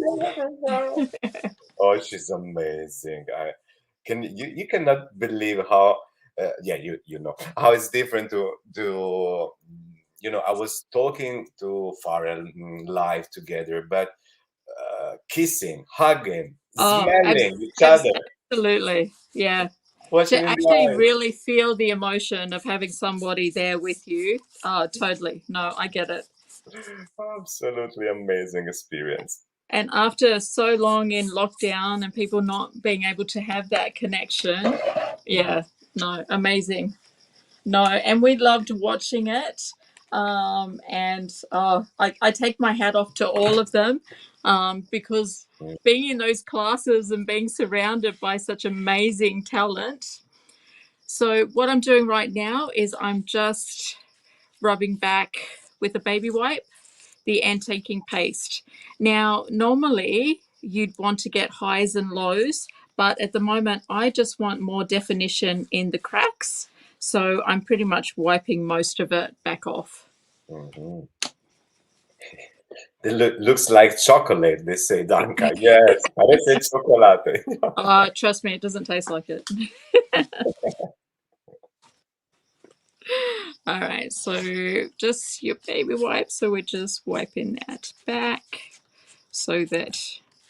S2: Oh, she's amazing. You cannot believe how you know how it's different to I was talking to Farrell live together, but kissing, hugging,
S1: Oh,
S2: smelling each other,
S1: absolutely. Yeah.
S2: watching
S1: To
S2: in
S1: actually
S2: live.
S1: really feel the emotion of having somebody there with you. Oh, totally. No, I get it.
S2: Absolutely amazing experience.
S1: And after so long in lockdown and people not being able to have that connection, yeah, no, amazing. No, and we loved watching it. I take my hat off to all of them because being in those classes and being surrounded by such amazing talent. So what I'm doing right now is I'm just rubbing back with a baby wipe the antiquing paste. Now, normally you'd want to get highs and lows, but at the moment I just want more definition in the cracks. So I'm pretty much wiping most of it back off.
S2: Mm-hmm. It looks like chocolate, they say, Danka. Yes, parece chocolate.
S1: Trust me, it doesn't taste like it. All right, so just your baby wipe. So we're just wiping that back so that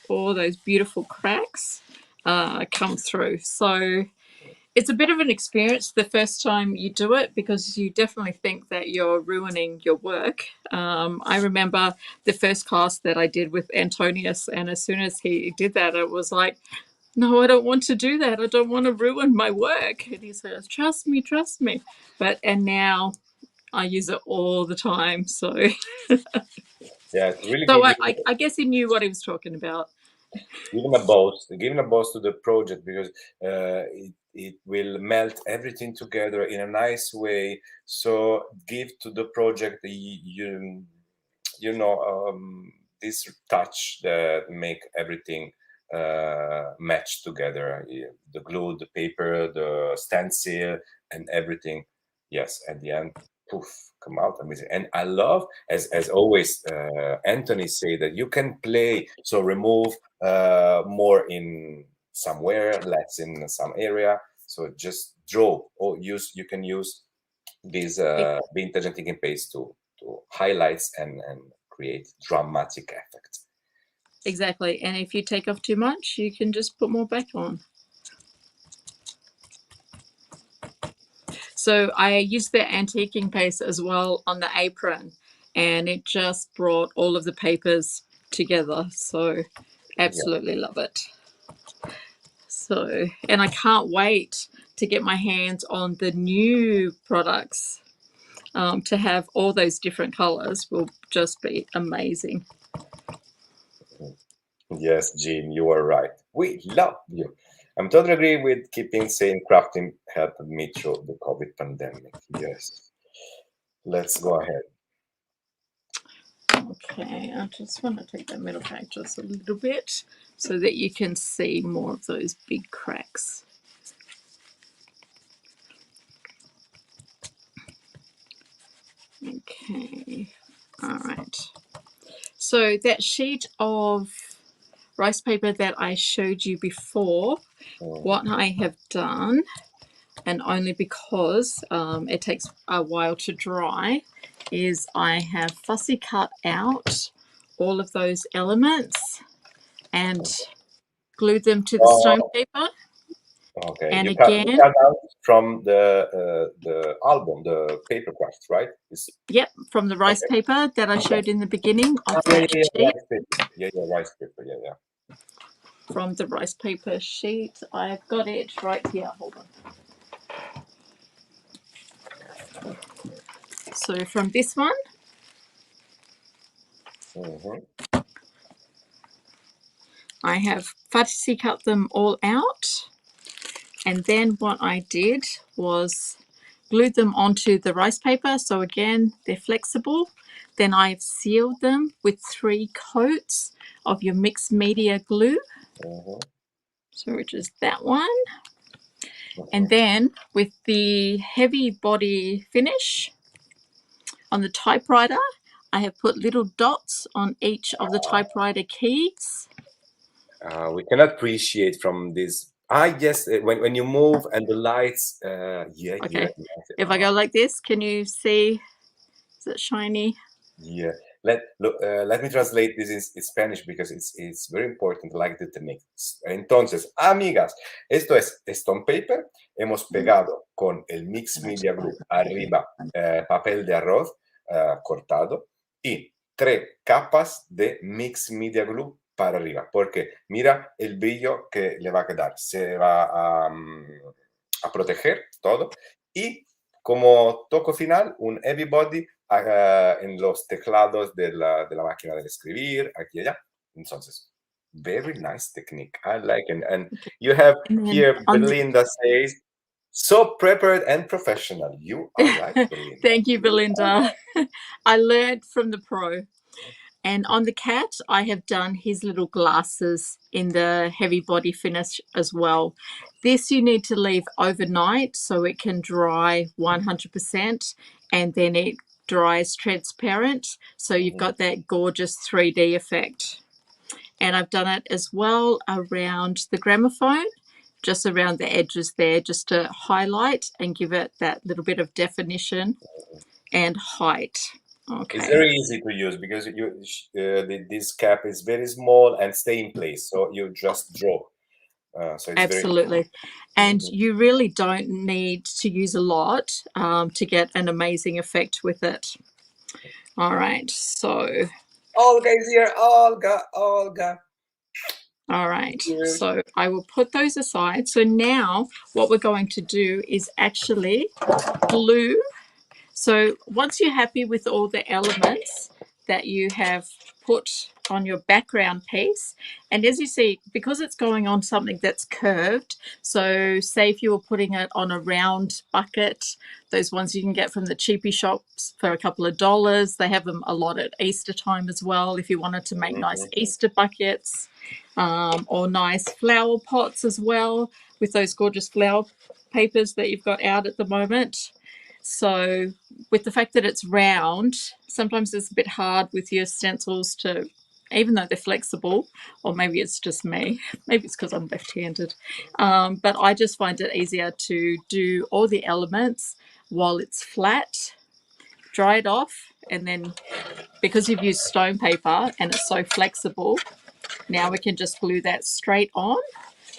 S1: all those beautiful cracks come through. So it's a bit of an experience the first time you do it because you definitely think that you're ruining your work. I remember the first class that I did with Antonius, and as soon as he did that, it was like, no, I don't want to do that. I don't want to ruin my work. And he says, trust me, trust me. And now I use it all the time. So,
S2: Yeah, really
S1: so I guess he knew what he was talking about.
S2: giving a boost to the project because it will melt everything together in a nice way. So give to the project this touch that make everything match together. The glue, the paper, the stencil, and everything. Yes, at the end, poof, come out amazing. And I love, as always, Anthony say that you can play. So remove more in somewhere, less in some area. So just draw or you can use this vintage antiquing paste to highlights and create dramatic effect.
S1: Exactly. And if you take off too much, you can just put more back on. So I used the antiquing paste as well on the apron, and it just brought all of the papers together. So absolutely love it. So, and I can't wait to get my hands on the new products. To have all those different colors will just be amazing.
S2: Yes, Jean, you are right. We love you. I'm totally agree with keeping saying crafting helped me through the COVID pandemic. Yes. Let's go ahead.
S1: Okay, I just want to take that middle back just a little bit so that you can see more of those big cracks. Okay, all right. So that sheet of rice paper that I showed you before, what I have done, and only because it takes a while to dry, is I have fussy cut out all of those elements and glued them to the stone paper.
S2: Okay,
S1: And
S2: you
S1: again,
S2: cut out from the album, the paper craft, right?
S1: Yep, from the rice paper that I showed in the beginning of that sheet.
S2: Rice paper, yeah.
S1: From the rice paper sheet, I've got it right here. Hold on. So from this one, I have fussy cut them all out, and then what I did was glued them onto the rice paper. So again, they're flexible. Then I've sealed them with 3 coats of your mixed media glue. So which is that one. And then with the heavy body finish on the typewriter, I have put little dots on each of the typewriter keys.
S2: We can appreciate from this. Yes, when you move and the lights. Yeah.
S1: Okay. If I go like this, can you see? Is it shiny?
S2: Yeah. Let me translate this in Spanish because it's very important, like the technique. Entonces, amigas, esto es Stone Paper. Hemos pegado con el Mix Media Glue arriba papel de arroz cortado y 3 capas de Mix Media Glue para arriba, porque mira el brillo que le va a quedar. Se va a proteger todo y como toco final, un heavy body en los teclados de la máquina de escribir, aquí y allá. Entonces, very nice technique. I like it. And you have here, Belinda says, so prepared and professional. You are right, Belinda.
S1: Thank you, Belinda. I learned from the pro. And on the cat, I have done his little glasses in the heavy body finish as well. This you need to leave overnight so it can dry 100%, and then it dries transparent. So you've got that gorgeous 3D effect. And I've done it as well around the gramophone, just around the edges there, just to highlight and give it that little bit of definition and height. Okay.
S2: It's very easy to use because this cap is very small and stay in place, so you just draw. So it's
S1: absolutely, and you really don't need to use a lot to get an amazing effect with it. All right, so
S2: Olga is here. Olga.
S1: All right, so I will put those aside. So now what we're going to do is actually glue. So once you're happy with all the elements that you have put on your background piece, and as you see, because it's going on something that's curved, so say if you were putting it on a round bucket, those ones you can get from the cheapy shops for a couple of dollars, they have them a lot at Easter time as well, if you wanted to make nice Easter buckets, or nice flower pots as well, with those gorgeous flower papers that you've got out at the moment. So with the fact that it's round, sometimes it's a bit hard with your stencils to, even though they're flexible, or maybe it's just me, maybe it's because I'm left-handed, but I just find it easier to do all the elements while it's flat, dry it off, and then because you've used stone paper and it's so flexible, now we can just glue that straight on.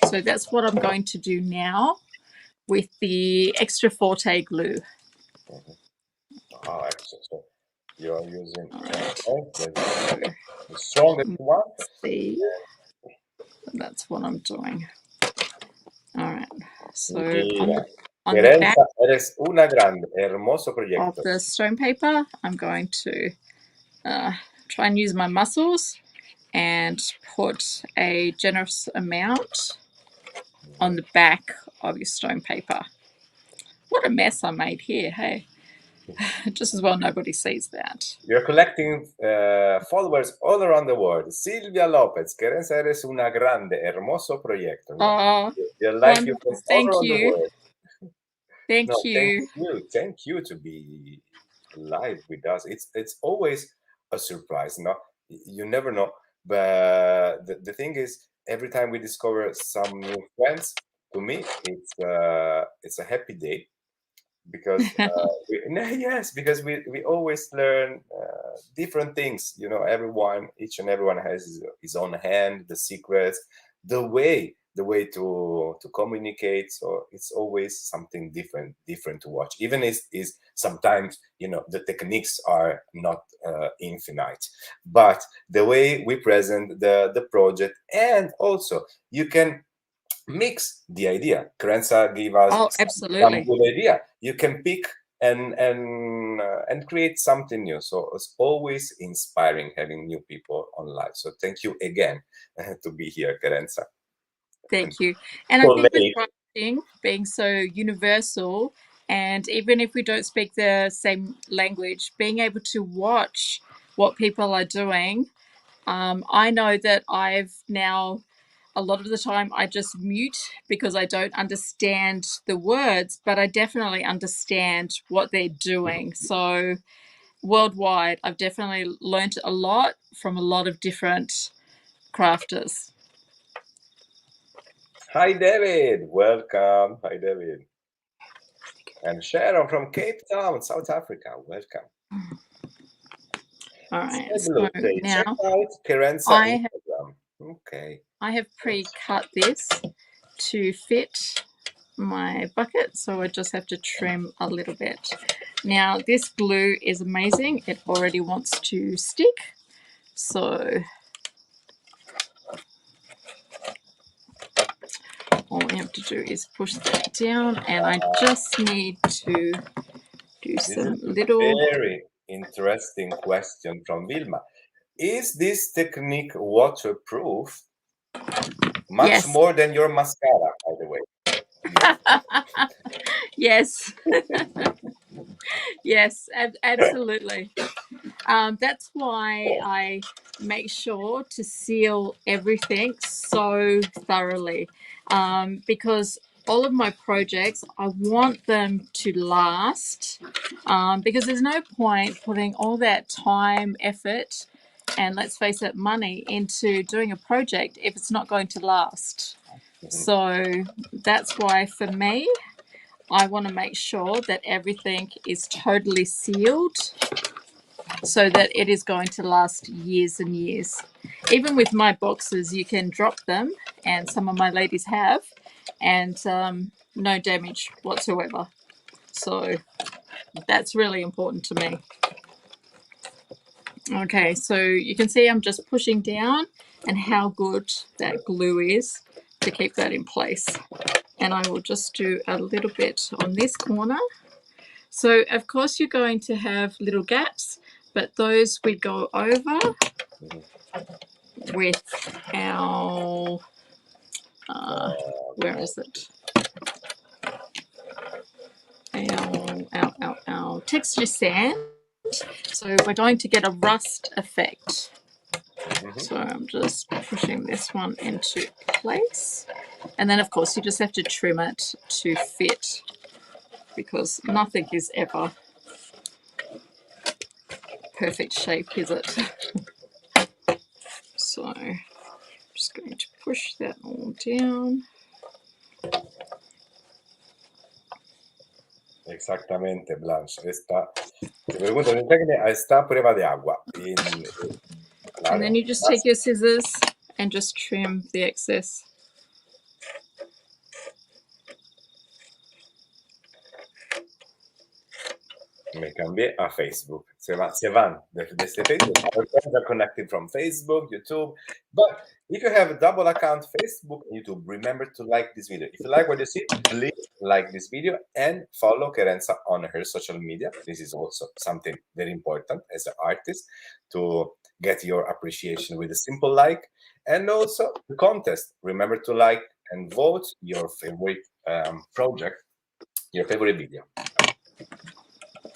S1: So that's what I'm going to do now with the extra forte glue.
S2: Excellent. So you're using the strongest one.
S1: See, that's what I'm doing. All right. So on the back
S2: eres una grande, hermoso proyecto.
S1: of the stone paper, I'm going to try and use my muscles and put a generous amount on the back of your stone paper. What a mess I made here, hey? Just as well nobody sees that.
S2: You're collecting followers all around the world. Silvia Lopez, Kerensa, eres una grande, hermoso proyecto.
S1: Thank you. Thank you.
S2: Thank you to be live with us. It's always a surprise. No, you never know. But the thing is, every time we discover some new friends, to me, it's a happy day. Because because we always learn different things. You know, each and everyone has his own hand, the secrets, the way to communicate. So it's always something different to watch. Even is sometimes, you know, the techniques are not infinite, but the way we present the project, and also you can mix the idea. Kerensa gave us some good idea. You can pick and create something new. So it's always inspiring having new people on live. So thank you again to be here, Kerensa.
S1: Thank you. And I think with writing being so universal, and even if we don't speak the same language, being able to watch what people are doing, I know that I've now a lot of the time I just mute because I don't understand the words, but I definitely understand what they're doing. So worldwide, I've definitely learned a lot from a lot of different crafters.
S2: Hi, David. Welcome. Hi, David. And Sharon from Cape Town, South Africa. Welcome.
S1: All right.
S2: So
S1: now
S2: check out Kerensa Instagram. Okay.
S1: I have pre-cut this to fit my bucket, so I just have to trim a little bit. Now this glue is amazing. It already wants to stick, so all we have to do is push that down, and I just need to do some little...
S2: Very interesting question from Vilma. Is this technique waterproof? Much
S1: Yes.
S2: more than your mascara, by the way.
S1: Yes. Yes, absolutely. That's why I make sure to seal everything so thoroughly, because all of my projects, I want them to last, because there's no point putting all that time, effort, and let's face it, money into doing a project if it's not going to last. So that's why for me, I want to make sure that everything is totally sealed so that it is going to last years and years. Even with my boxes, you can drop them, and some of my ladies have, and no damage whatsoever. So that's really important to me. Okay, so you can see I'm just pushing down, and how good that glue is to keep that in place. And I will just do a little bit on this corner. So of course you're going to have little gaps, but those we go over with our, where is it? Our texture sand. So we're going to get a rust effect. So I'm just pushing this one into place. And then of course you just have to trim it to fit, because nothing is ever perfect shape, is it? So I'm just going to push that all down.
S2: Exactamente, Blanche. Esta, te pregunto, está a prueba de agua.
S1: And then you just take your scissors and just trim the excess.
S2: Me cambié a Facebook. Se van desde Facebook. Our friends are connected from Facebook, YouTube. But if you have a double account, Facebook and YouTube, remember to like this video. If you like what you see, please like this video and follow Kerensa on her social media. This is also something very important as an artist, to get your appreciation with a simple like. And also the contest. Remember to like and vote your favorite project, your favorite video.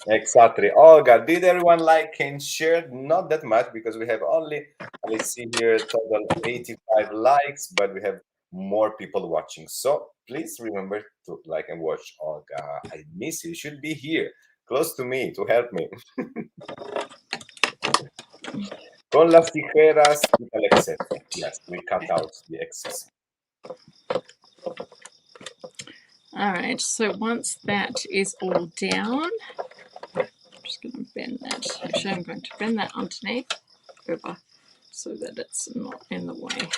S2: Exactly. Olga, did everyone like and share? Not that much, because we have only, let's see here, total 85 likes, but we have more people watching. So please remember to like and watch. Olga, I miss you. You should be here, close to me, to help me. Con las tijeras, yes, we cut out the excess.
S1: All right, so once that is all down, I'm just going to bend that. Actually, I'm going to bend that underneath over so that it's not in the way.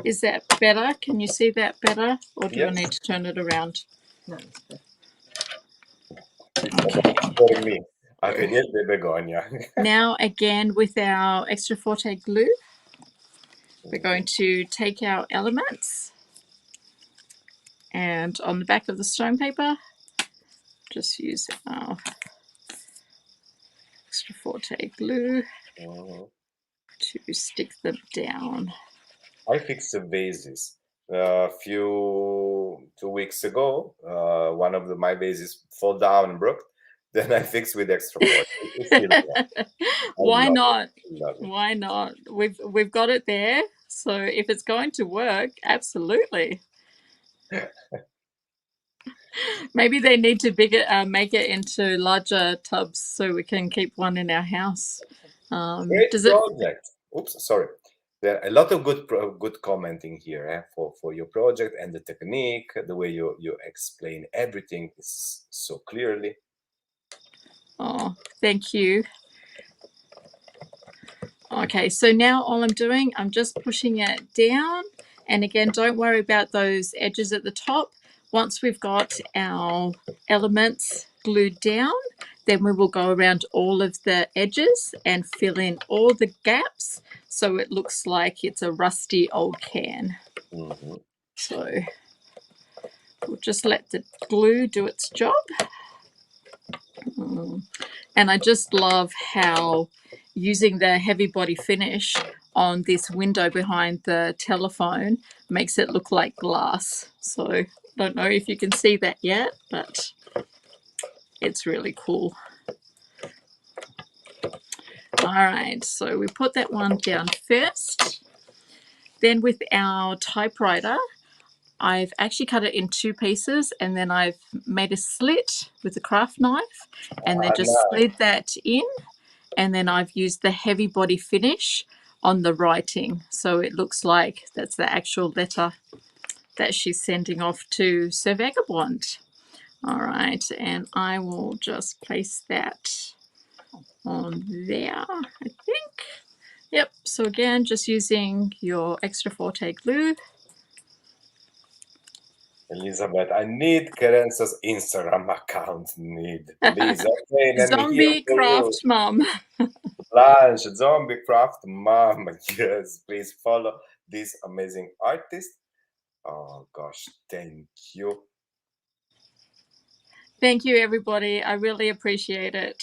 S1: Is that better? Can you see that better? Or do I need to turn it around?
S4: No, it's better.
S2: For me, Atelier de Begonia.
S1: Now, again, with our extra forte glue, we're going to take our elements, and on the back of the stone paper, just use our extra forte glue to stick them down.
S2: I fixed the vases. Two weeks ago, one of my vases fell down and broke. then I fix with extra force. It's still there.
S1: Why
S2: love
S1: not?
S2: Love it.
S1: Why not? We've got it there. So if it's going to work, absolutely. Maybe they need to make it into larger tubs so we can keep one in our house.
S2: Great
S1: Does it?
S2: project. Oops, sorry. There are a lot of good commenting here for your project and the technique, the way you explain everything is so clearly.
S1: Oh, thank you. Okay, so now all I'm doing, I'm just pushing it down. And again, don't worry about those edges at the top. Once we've got our elements glued down, then we will go around all of the edges and fill in all the gaps so it looks like it's a rusty old can.
S2: Mm-hmm.
S1: So we'll just let the glue do its job. And I just love how using the heavy body finish on this window behind the telephone makes it look like glass. So I don't know if you can see that yet, but it's really cool. All right, so we put that one down first. Then with our typewriter, I've actually cut it in 2 pieces, and then I've made a slit with a craft knife and then just slid that in. And then I've used the heavy body finish on the writing. So it looks like that's the actual letter that she's sending off to Sir Vagabond. All right, and I will just place that on there, I think. Yep, so again, just using your extra forte glue.
S2: Elizabeth, I need Kerensa's Instagram account. Please. Okay, let me hear
S1: Zombie
S2: from
S1: craft
S2: you.
S1: mom.
S2: Blanche, Zombie Craft Mom. Yes, please follow this amazing artist. Oh gosh, thank you.
S1: Thank you, everybody. I really appreciate it.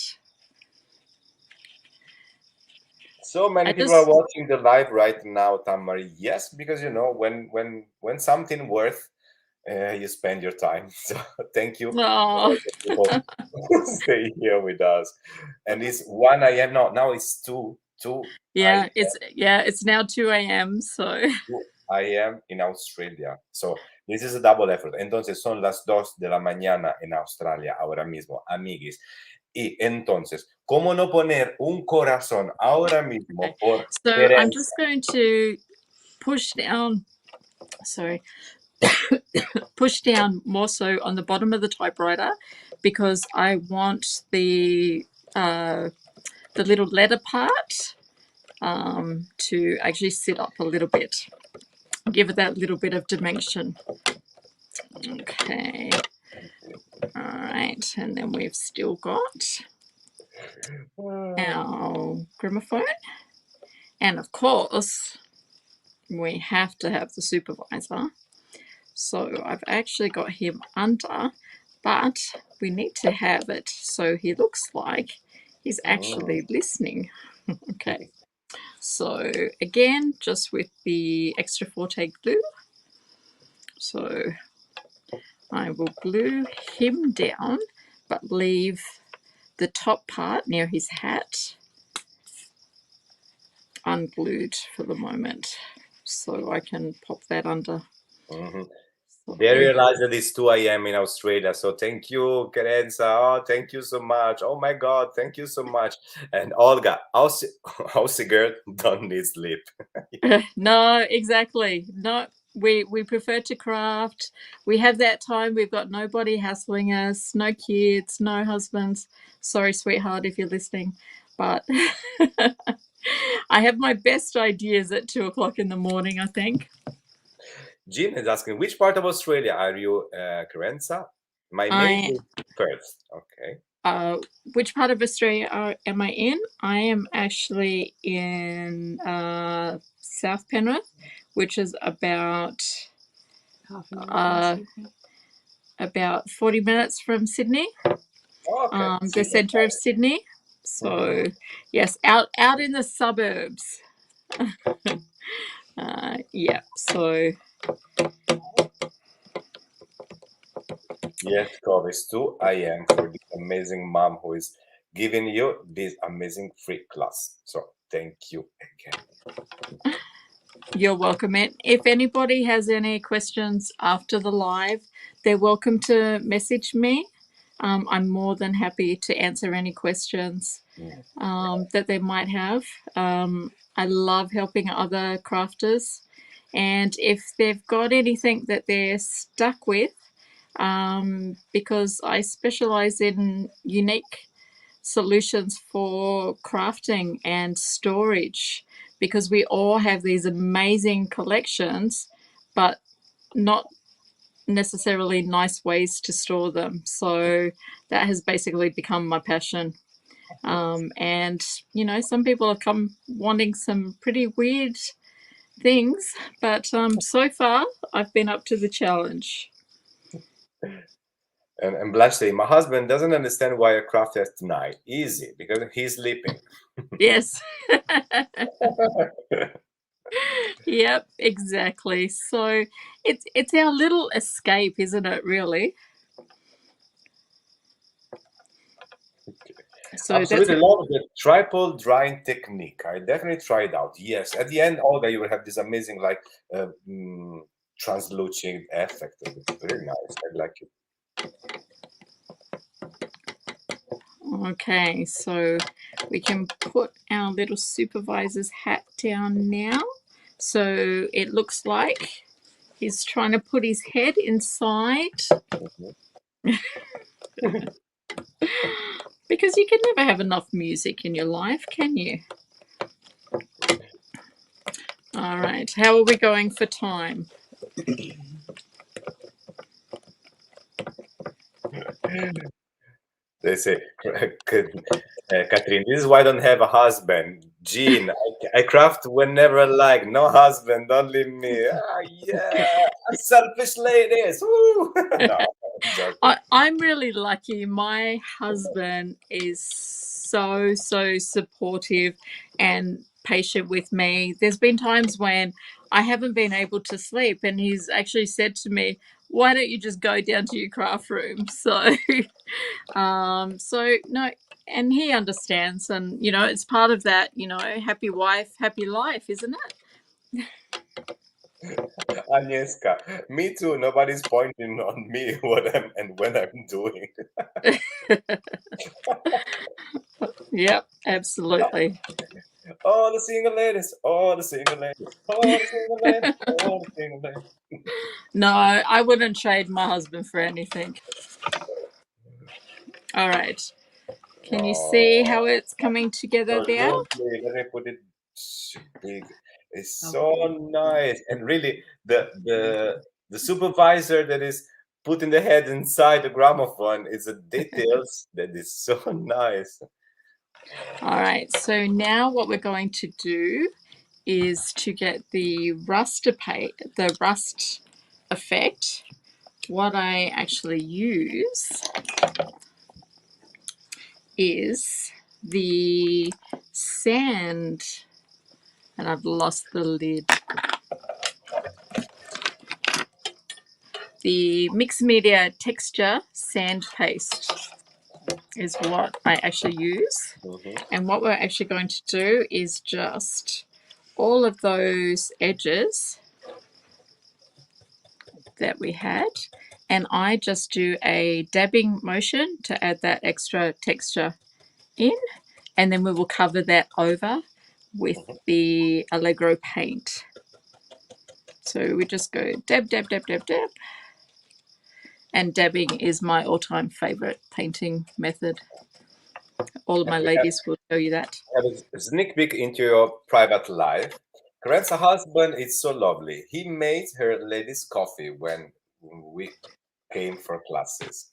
S2: So many people are watching the live right now, Tamari. Yes, because you know when something worth, you spend your time. So thank you.
S1: Oh.
S2: People stay here with us. And it's 1 a.m. No, now it's 2
S1: Yeah, it's now 2 a.m. So
S2: 2 a.m. in Australia. So this is a double effort. Entonces son las 2 de la mañana en Australia ahora mismo, amiguis. Y entonces, ¿cómo no poner un corazón ahora mismo por
S1: So
S2: Kerensa?
S1: I'm just going to push down, sorry, push down more so on the bottom of the typewriter because I want the little letter part to actually sit up a little bit. Give it that little bit of dimension. Okay. All right, and then we've still got our gramophone. And of course, we have to have the supervisor. So I've actually got him under, but we need to have it so he looks like he's actually listening. Okay. So again, just with the extra forte glue. So I will glue him down, but leave the top part near his hat unglued for the moment, so I can pop that under.
S2: They realize that it's 2 a.m. in Australia. So thank you, Kerensa. Oh, thank you so much. Oh my God, thank you so much. And Olga, Aussie girl don't need sleep.
S1: No, exactly. No, we prefer to craft. We have that time. We've got nobody hassling us, no kids, no husbands. Sorry, sweetheart, if you're listening. But I have my best ideas at 2 o'clock in the morning, I think.
S2: Jean is asking, which part of Australia are you, Kerensa? My name is Perth. Okay.
S1: Which part of Australia am I in? I am actually in South Penrith, which is about about 40 minutes from Sydney.
S2: Okay.
S1: The centre of Sydney. So yes, out in the suburbs. Yeah. So
S2: Yes, Kovis, too. I am for this amazing mom who is giving you this amazing free class. So thank you again.
S1: You're welcome. And if anybody has any questions after the live, they're welcome to message me. I'm more than happy to answer any questions that they might have. I love helping other crafters. And if they've got anything that they're stuck with, because I specialize in unique solutions for crafting and storage, because we all have these amazing collections, but not necessarily nice ways to store them. So that has basically become my passion. And you know, some people have come wanting some pretty weird things, but so far I've been up to the challenge.
S2: And Blush say, my husband doesn't understand why I craft at night. Easy, because he's sleeping.
S1: Yes. Yep, exactly. So it's our little escape, isn't it, really? So
S2: Absolutely love the triple drying technique. I definitely try it out. Yes, at the end, all day you will have this amazing, like, translucent effect. It's very nice. I like it.
S1: Okay, so we can put our little supervisor's hat down now. So it looks like he's trying to put his head inside. Because you can never have enough music in your life, can you? All right, how are we going for time?
S2: They say, Catherine, this is why I don't have a husband. Jean, I craft whenever I like. No husband, don't leave me. Yeah, selfish ladies. Woo! No,
S1: I'm really lucky. My husband is so supportive and patient with me. There's been times when I haven't been able to sleep, and he's actually said to me, why don't you just go down to your craft room? So so no, and he understands, and you know, it's part of that, you know, happy wife, happy life, isn't it?
S2: Agnieszka, me too. Nobody's pointing on me what I'm and when I'm doing.
S1: Yep, absolutely.
S2: Oh, the single ladies. Oh, the single ladies. Oh, the single ladies. Oh, the single ladies.
S1: No, I wouldn't trade my husband for anything. All right. Can you see how it's coming together
S2: So
S1: there?
S2: lovely. Let me put it big. It's so nice, and really, the supervisor that is putting the head inside the gramophone is a details that is so nice.
S1: All right. So now what we're going to do is to get the rust effect. What I actually use is the sand, and I've lost the lid. The mixed media texture sand paste is what I actually use. And what we're actually going to do is just all of those edges that we had, and I just do a dabbing motion to add that extra texture in, and then we will cover that over with the Allegro paint. So we just go dab, dab, dab, dab, dab. And dabbing is my all-time favorite painting method. All of my ladies will tell you that.
S2: Have a sneak peek into your private life. Kerensa's husband is so lovely. He made her ladies coffee when we came for classes.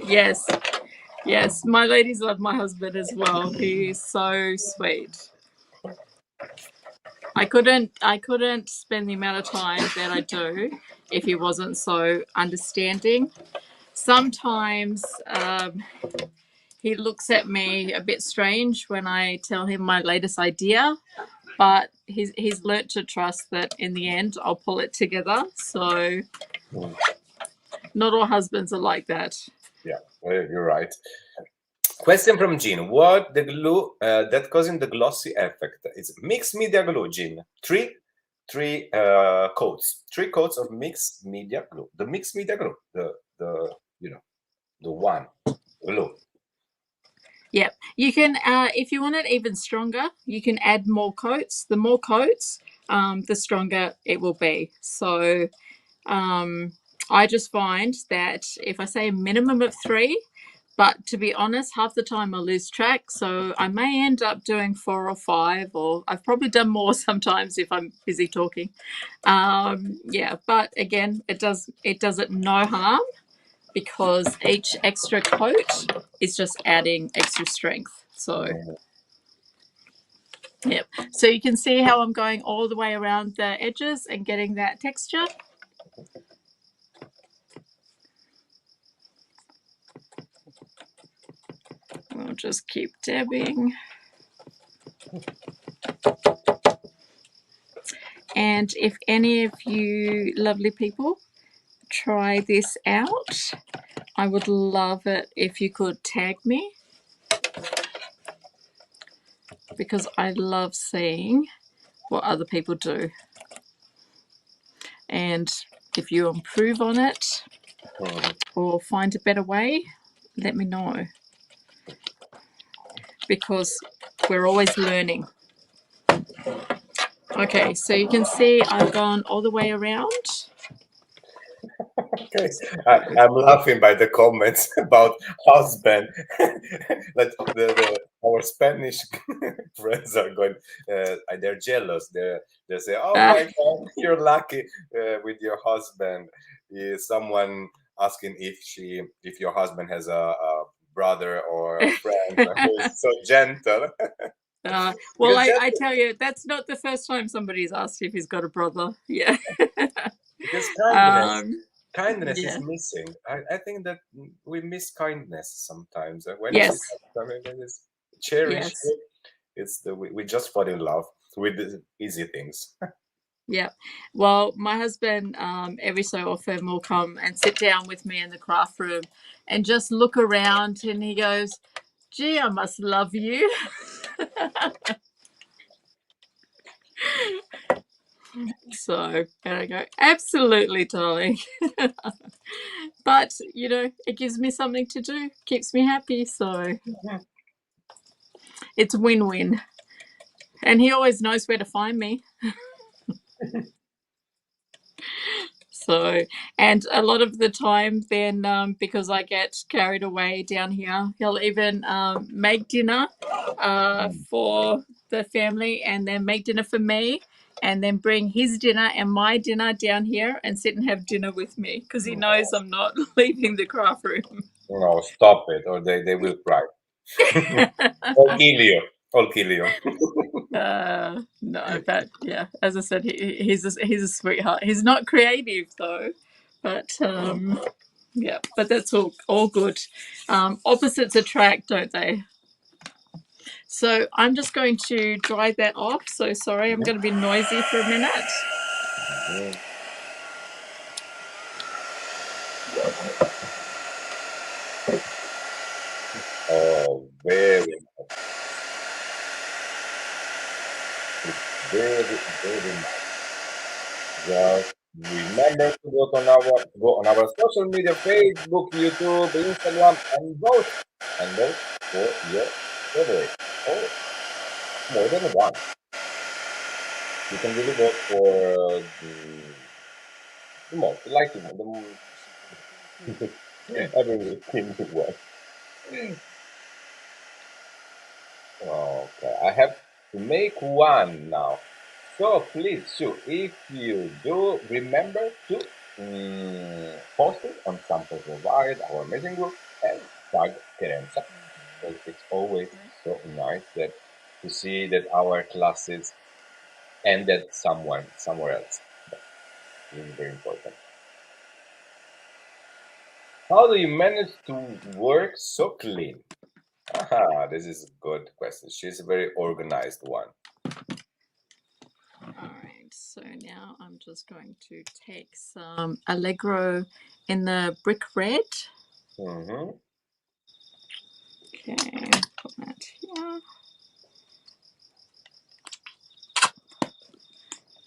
S1: Yes, yes. My ladies love my husband as well. He's so sweet. I couldn't spend the amount of time that I do if he wasn't so understanding. Sometimes he looks at me a bit strange when I tell him my latest idea, but he's learnt to trust that in the end I'll pull it together. So Not all husbands are like that.
S2: Yeah, you're right. Question from Jean. What the glue that causing the glossy effect? It's mixed media glue, Jean. Three coats. 3 coats of mixed media glue. The mixed media glue. The the one glue.
S1: Yep. You can, if you want it even stronger, you can add more coats. The more coats, the stronger it will be. So I just find that if I say a minimum of 3, but to be honest, half the time I lose track. So I may end up doing 4 or 5, or I've probably done more sometimes if I'm busy talking. Yeah, but again, it does it no harm, because each extra coat is just adding extra strength. So yep. So you can see how I'm going all the way around the edges and getting that texture. We'll just keep dabbing. And if any of you lovely people try this out, I would love it if you could tag me, because I love seeing what other people do. And if you improve on it or find a better way, let me know, because we're always learning. Okay, so you can see I've gone all the way around.
S2: Okay, I'm laughing by the comments about husband. Like our Spanish friends are going, they're jealous. They say, "Oh my God, you're lucky with your husband." Is someone asking if your husband has a brother or a friend who is so gentle?
S1: Well, I tell you, that's not the first time somebody's asked if he's got a brother. Yeah.
S2: Because kindness
S1: yeah.
S2: is missing. I think that we miss kindness sometimes. When
S1: Yes.
S2: it's something that is cherished,
S1: Yes.
S2: we just fall in love with the easy things.
S1: Yeah. Well, my husband every so often will come and sit down with me in the craft room and just look around, and he goes, "Gee, I must love you." So, and I go, "Absolutely, darling." But, you know, it gives me something to do, keeps me happy. So it's win-win. And he always knows where to find me. So, and a lot of the time then, because I get carried away down here, he'll even make dinner for the family, and then make dinner for me, and then bring his dinner and my dinner down here and sit and have dinner with me, because he knows I'm not leaving the craft room.
S2: No, stop it, or they will cry. Or kill you. Or kill you.
S1: No, but yeah, as I said, he's a sweetheart. He's not creative though, but yeah, but that's all good. Opposites attract, don't they? So I'm just going to dry that off. So sorry, I'm going to be noisy for a minute.
S2: Oh, very nice. Very, very nice. Just remember to go on our social media, Facebook, YouTube, Instagram, and vote for your favorite. Oh, more than one. You can really vote for the most, like everything you want. Okay, I have to make one now. So please, Sue, if you do, remember to post it on Sample Provide, our amazing group, and tag Kerensa. Because it's always so nice to see that our classes ended somewhere else. This is very important. How do you manage to work so clean? Aha, this is a good question. She's a very organized one.
S1: All right, so now I'm just going to take some Allegro in the brick red.
S2: Mm-hmm.
S1: Okay, put that here.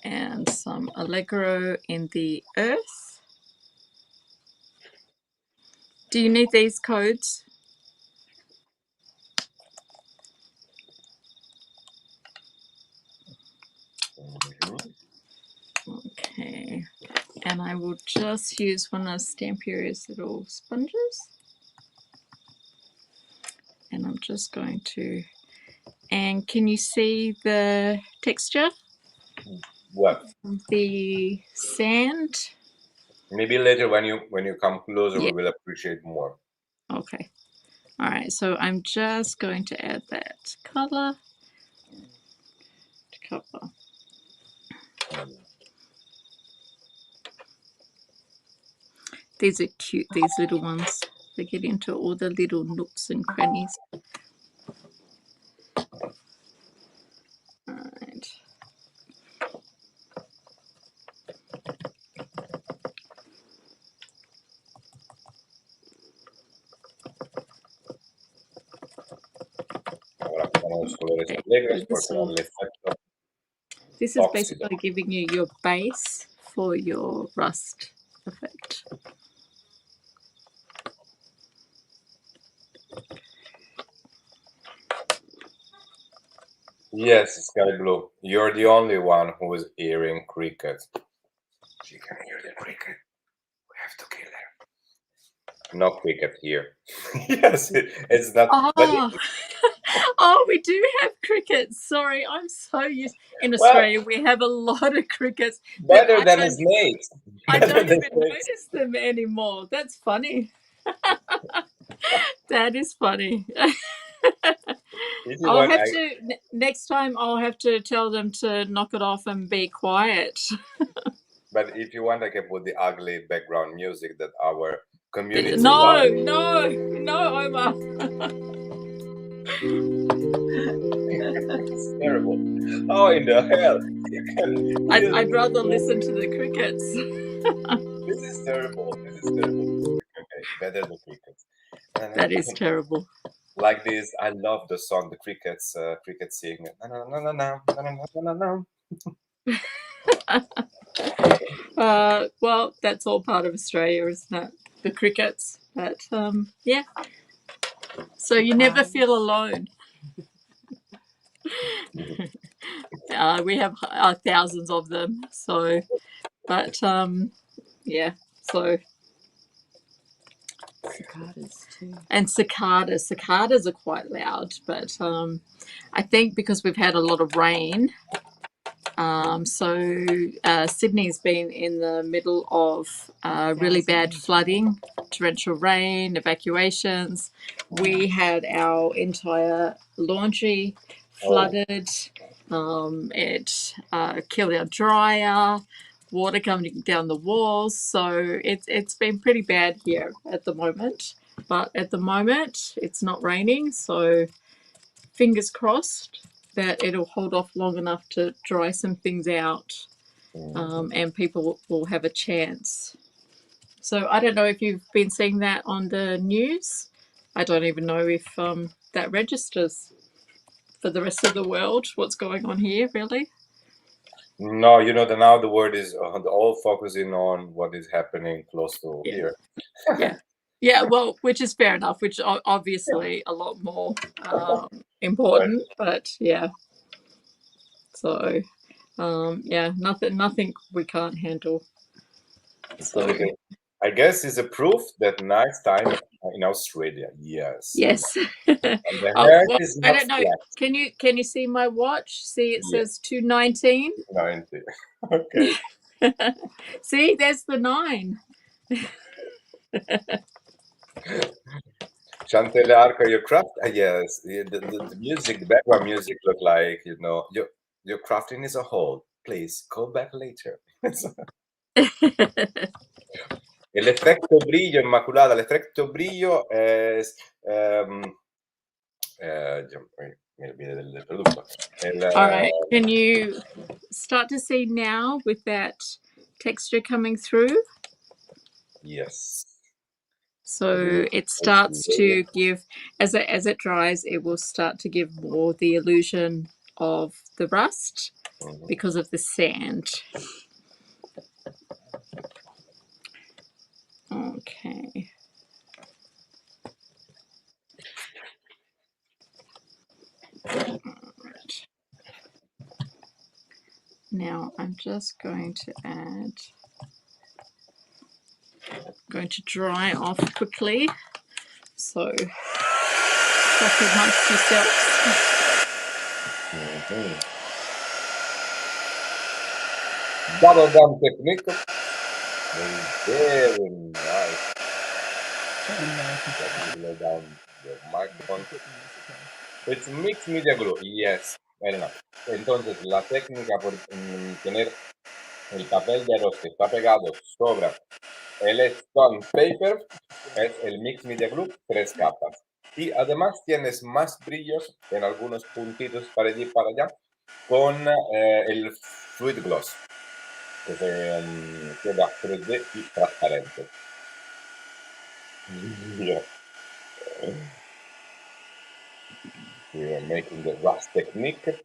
S1: And some Allegro in the earth. Do you need these codes? Okay, and I will just use one of Stamperia's little sponges. And I'm just going to, and can you see the texture?
S2: What?
S1: The sand?
S2: Maybe later when you come closer,
S1: Yeah.
S2: we will appreciate more.
S1: Okay. All right, so I'm just going to add that color to cover. These are cute, these little ones. They get into all the little nooks and crannies. All right.
S2: Ahora ponemos los colores alegres porque dan el efecto
S1: This is
S2: óxido.
S1: basically giving you your base for your rust effect.
S2: Yes, Sky Blue, you're the only one who is hearing crickets. She can hear the cricket. We have to kill her. No cricket here. Yes, it's not.
S1: Oh. Oh, we do have crickets. Sorry, I'm so used. In Australia, we have a lot of crickets.
S2: Better than snakes.
S1: I don't even notice them anymore. That's funny. That is funny. I'll have to next time. I'll have to tell them to knock it off and be quiet.
S2: But if you want, I can put the ugly background music that our community.
S1: No, Omar.
S2: It's terrible. How in the hell?
S1: I'd rather listen to the crickets.
S2: This is terrible. Okay, better the crickets.
S1: That is terrible.
S2: Like this, I love the song, the crickets sing.
S1: Well, that's all part of Australia, isn't it? The crickets. But yeah. So you never feel alone. We have thousands of them. So, but yeah. So.
S4: Cicadas too.
S1: And cicadas. Cicadas are quite loud, but I think because we've had a lot of rain. So Sydney's been in the middle of really bad flooding, torrential rain, evacuations. We had our entire laundry flooded. It killed our dryer, water coming down the walls. So it's been pretty bad here at the moment. But at the moment, it's not raining. So fingers crossed that it'll hold off long enough to dry some things out, and people will have a chance. So I don't know if you've been seeing that on the news. I don't even know if that registers for the rest of the world, what's going on here, really.
S2: No, you know, now the word is all focusing on what is happening close to here.
S1: Yeah, well, which is fair enough, which obviously a lot more important, but yeah. So, yeah, nothing we can't handle. So,
S2: I guess it's a proof that nice time in Australia. Yes.
S1: Yes.
S2: And the hair is not
S1: I don't know.
S2: flat.
S1: Can you see my watch? See, it says 2:19.
S2: 90. Okay.
S1: See, there's the 9.
S2: Chantelle Arca, your craft, yes, the music, the background music look like, you know, your crafting is a whole. Please go back later. El efecto brillo, Inmaculada, el efecto brillo es me olvidé del producto.
S1: All right, can you start to see now with that texture coming through?
S2: Yes.
S1: So it starts to give, as it dries, it will start to give more the illusion of the rust because of the sand. Okay. Right. Now I'm just going to dry off quickly. So talk amongst yourselves.
S2: Double gum technique. Very nice. Slow down the microphone. It's mixed media glue. Yes. Bueno, entonces la técnica por tener el papel de arroz que está pegado sobre el stone paper es el mixed media glue, 3 capas. Y además tienes más brillos en algunos puntitos para allí y para allá con el fluid gloss, que se queda 3D y transparente. Yeah. We are making the rust technique.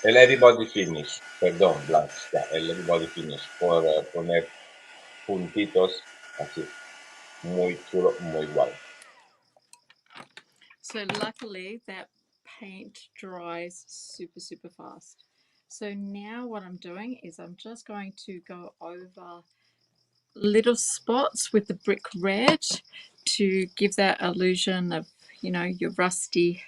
S2: El everybody finish, perdón, Blanche, ya, el everybody finish, por poner puntitos así, muy chulo, muy guay.
S1: So luckily that paint dries super fast. So now what I'm doing is I'm just going to go over little spots with the brick red to give that illusion of, you know, your rusty,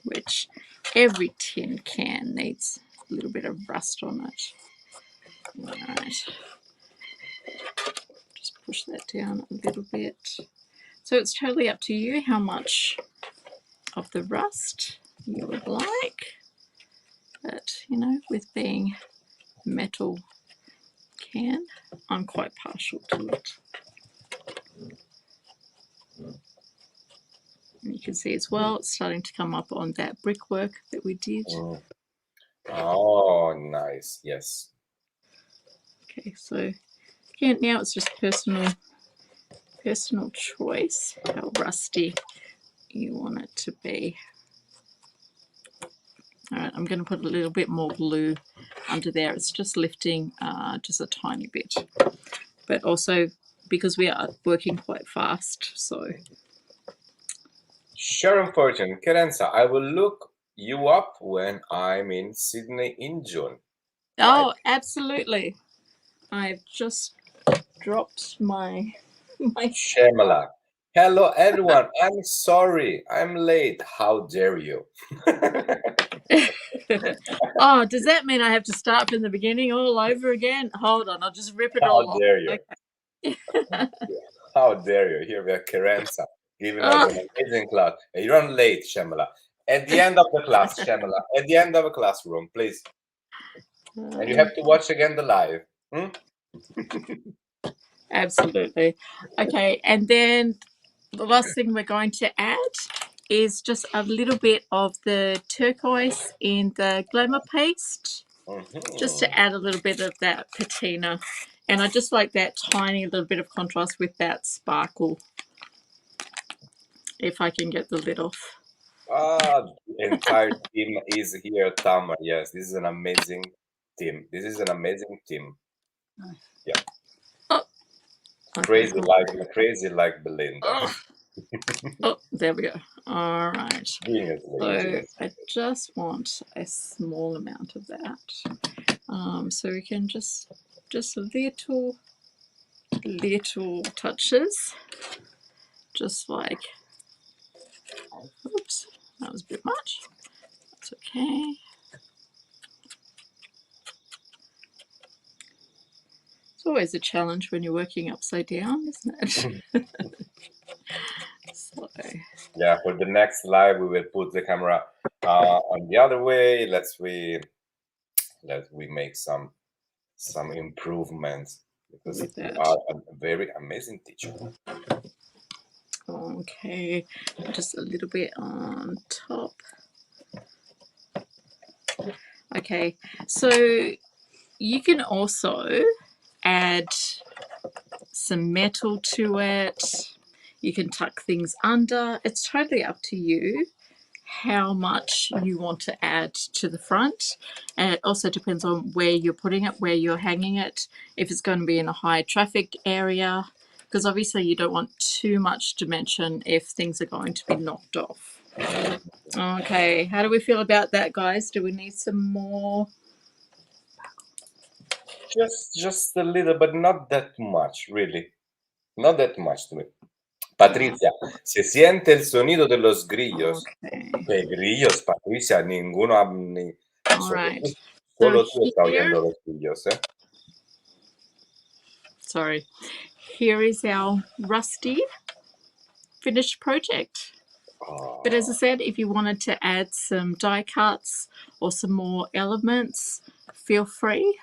S1: which every tin can needs a little bit of rust on it. All right. Just push that down a little bit. So it's totally up to you how much of the rust you would like. But, you know, with being metal can, I'm quite partial to it. And you can see as well, it's starting to come up on that brickwork that we did.
S2: Oh, nice. Yes.
S1: Okay, so again, now it's just personal choice how rusty you want it to be. All right, I'm going to put a little bit more glue under there. It's just lifting just a tiny bit, but also because we are working quite fast, so.
S2: Sharon Fortune, Kerensa, I will look you up when I'm in Sydney in June.
S1: Oh, absolutely. I've just dropped my
S2: Shemala. Hello, everyone. I'm sorry. I'm late. How dare you?
S1: Oh, does that mean I have to start from the beginning all over again? Hold on, I'll just rip it all off.
S2: How dare you?
S1: Okay.
S2: How dare you? Here we are, Kerensa, giving us an amazing class. You run late, Shemala. At the end of the class, Shemala. At the end of a classroom, please. And you have to watch again the live.
S1: Absolutely. Okay, and then the last thing we're going to add is just a little bit of the turquoise in the glamour paste, just to add a little bit of that patina. And I just like that tiny little bit of contrast with that sparkle, if I can get the lid off.
S2: The entire team is here, Tamar. Yes, this is an amazing team. This is an amazing team. Yeah.
S1: Oh,
S2: crazy like Belinda.
S1: Oh, there we go. All right.
S2: Genius,
S1: so I just want a small amount of that. So we can just little touches, just like, oops, that was a bit much. That's okay. It's always a challenge when you're working upside down, isn't it? So.
S2: Yeah, for the next live, we will put the camera on the other way. Let's we make some improvements because you are a very amazing teacher.
S1: Okay, just a little bit on top. Okay, so you can also add some metal to it. You can tuck things under. It's totally up to you how much you want to add to the front, and it also depends on where you're putting it, where you're hanging it, if it's going to be in a high traffic area, because obviously you don't want too much dimension if things are going to be knocked off. Okay, how do we feel about that, guys? Do we need some more?
S2: Just a little, but not that much, really. Not that much to me. Patricia, se siente el sonido de los grillos.
S1: Okay.
S2: ¿Qué grillos, Patricia? Ninguno ni...
S1: All right.
S2: Solo
S1: So
S2: tú estás
S1: here,
S2: oyendo los grillos, ¿eh?
S1: sorry. Here is our rusty finished project. But as I said, if you wanted to add some die cuts or some more elements, feel free.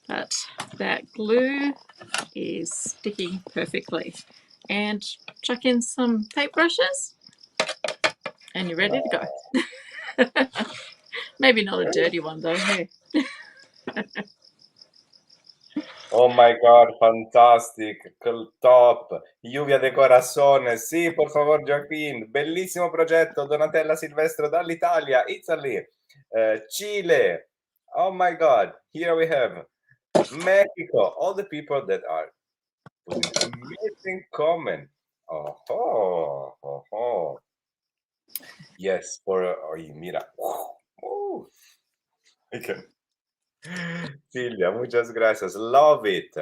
S1: But that glue is sticking perfectly. And chuck in some tape brushes and you're ready to go. Maybe not a dirty one though. Hey.
S2: Oh my God, fantastic, top, lluvia de corazones, sì, por favor, Joaquin, bellissimo progetto, Donatella Silvestro dall'Italia, Italy, Chile, oh my God, here we have Mexico, all the people that are putting amazing comment. Oh. Yes, mira, okay. Silvia, muchas gracias. Love it.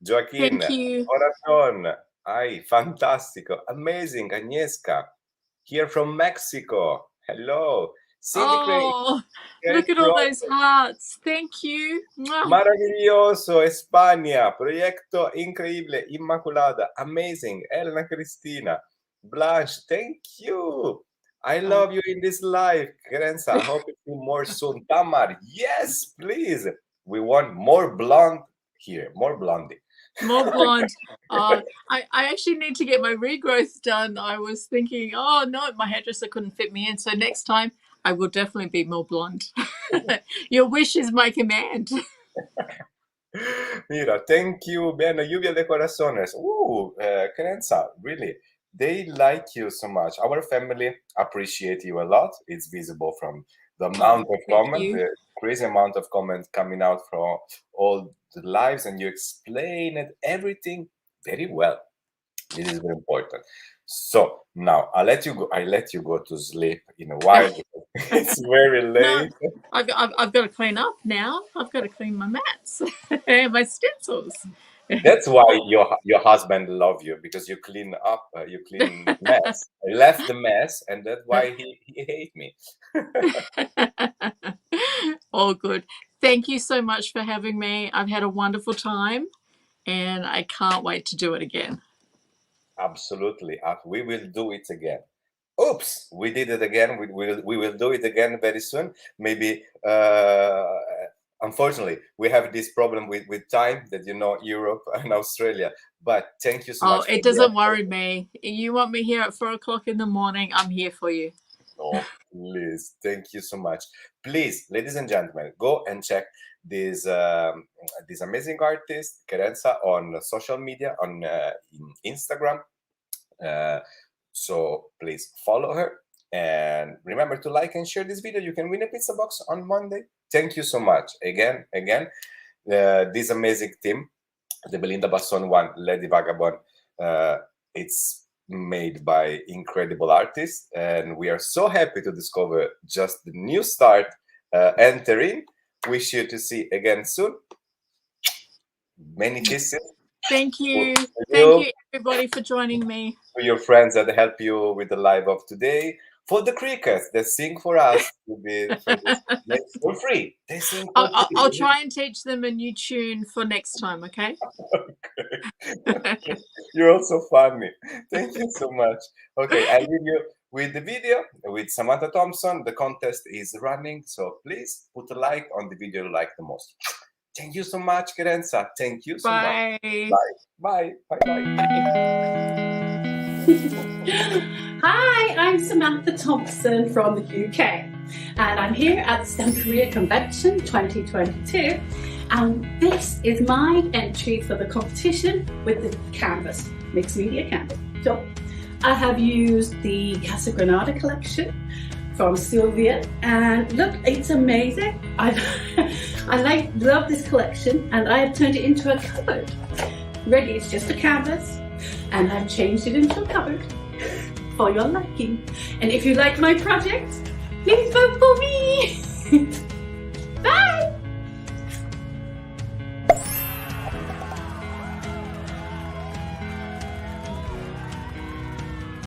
S2: Joaquín,
S1: Thank you.
S2: corazón. Ay, fantástico. Amazing, Agnieszka. Here from Mexico. Hello. Cindy
S1: Oh,
S2: Craig.
S1: look at all those hearts. Thank you.
S2: Maravilloso, España. Proyecto increíble, Inmaculada. Amazing. Elena Cristina. Blanche, thank you. I love you in this live. Kerensa, I hope to see more soon. Tamar, yes, please. We want more blonde here, more blondie.
S1: More blonde. I actually need to get my regrowth done. I was thinking, oh no, my hairdresser couldn't fit me in. So next time I will definitely be more blonde. Your wish is my command.
S2: Mira, thank you. Bien, lluvia de corazones. Kerensa, really. They like you so much. Our family appreciate you a lot. It's visible from the amount of comments, the crazy amount of comments coming out from all the lives, and you explain it, everything very well. This is very important. So now I'll let you go. I let you go to sleep in a while. It's very late.
S1: No, I've got to clean up now. I've got to clean my mats and my stencils.
S2: That's why your husband love you, because you clean up, you clean mess. I left the mess, and that's why he hate me.
S1: All good. Thank you so much for having me. I've had a wonderful time, and I can't wait to do it again.
S2: Absolutely, we will do it again. Oops, we did it again. We will do it again very soon. Maybe. Unfortunately, we have this problem with time that, Europe and Australia. But thank you so much.
S1: Oh, it doesn't worry me. You want me here at 4 o'clock in the morning, I'm here for you.
S2: Oh, please. Thank you so much. Please, ladies and gentlemen, go and check this amazing artist, Kerensa, on social media, on Instagram. So please follow her. And remember to like and share this video. You can win a pizza box on Monday. Thank you so much. Again, this amazing team, the Belinda Basson one, Lady Vagabond, it's made by incredible artists. And we are so happy to discover just the new start entering. Wish you to see again soon. Many kisses.
S1: Thank you. Thank you, everybody, for joining me.
S2: For your friends that help you with the live of today. For the crickets that sing for us for free. They sing for free.
S1: I'll try and teach them a new tune for next time, okay?
S2: Okay. You're also funny. Thank you so much. Okay, I'll leave you with the video with Samantha Thompson. The contest is running, so please put a like on the video you like the most. Thank you so much, Kerensa. Thank you so much. Bye.
S3: Hi, I'm Samantha Thompson from the UK, and I'm here at the Stamperia Convention 2022, And this is my entry for the competition with the canvas, mixed media canvas. So I have used the Casa Granada collection from Sylvia, and look, it's amazing. I love this collection, and I have turned it into a cupboard. Really, it's just a canvas, and I've changed it into a cupboard for your liking. And if you like my project, please vote for me.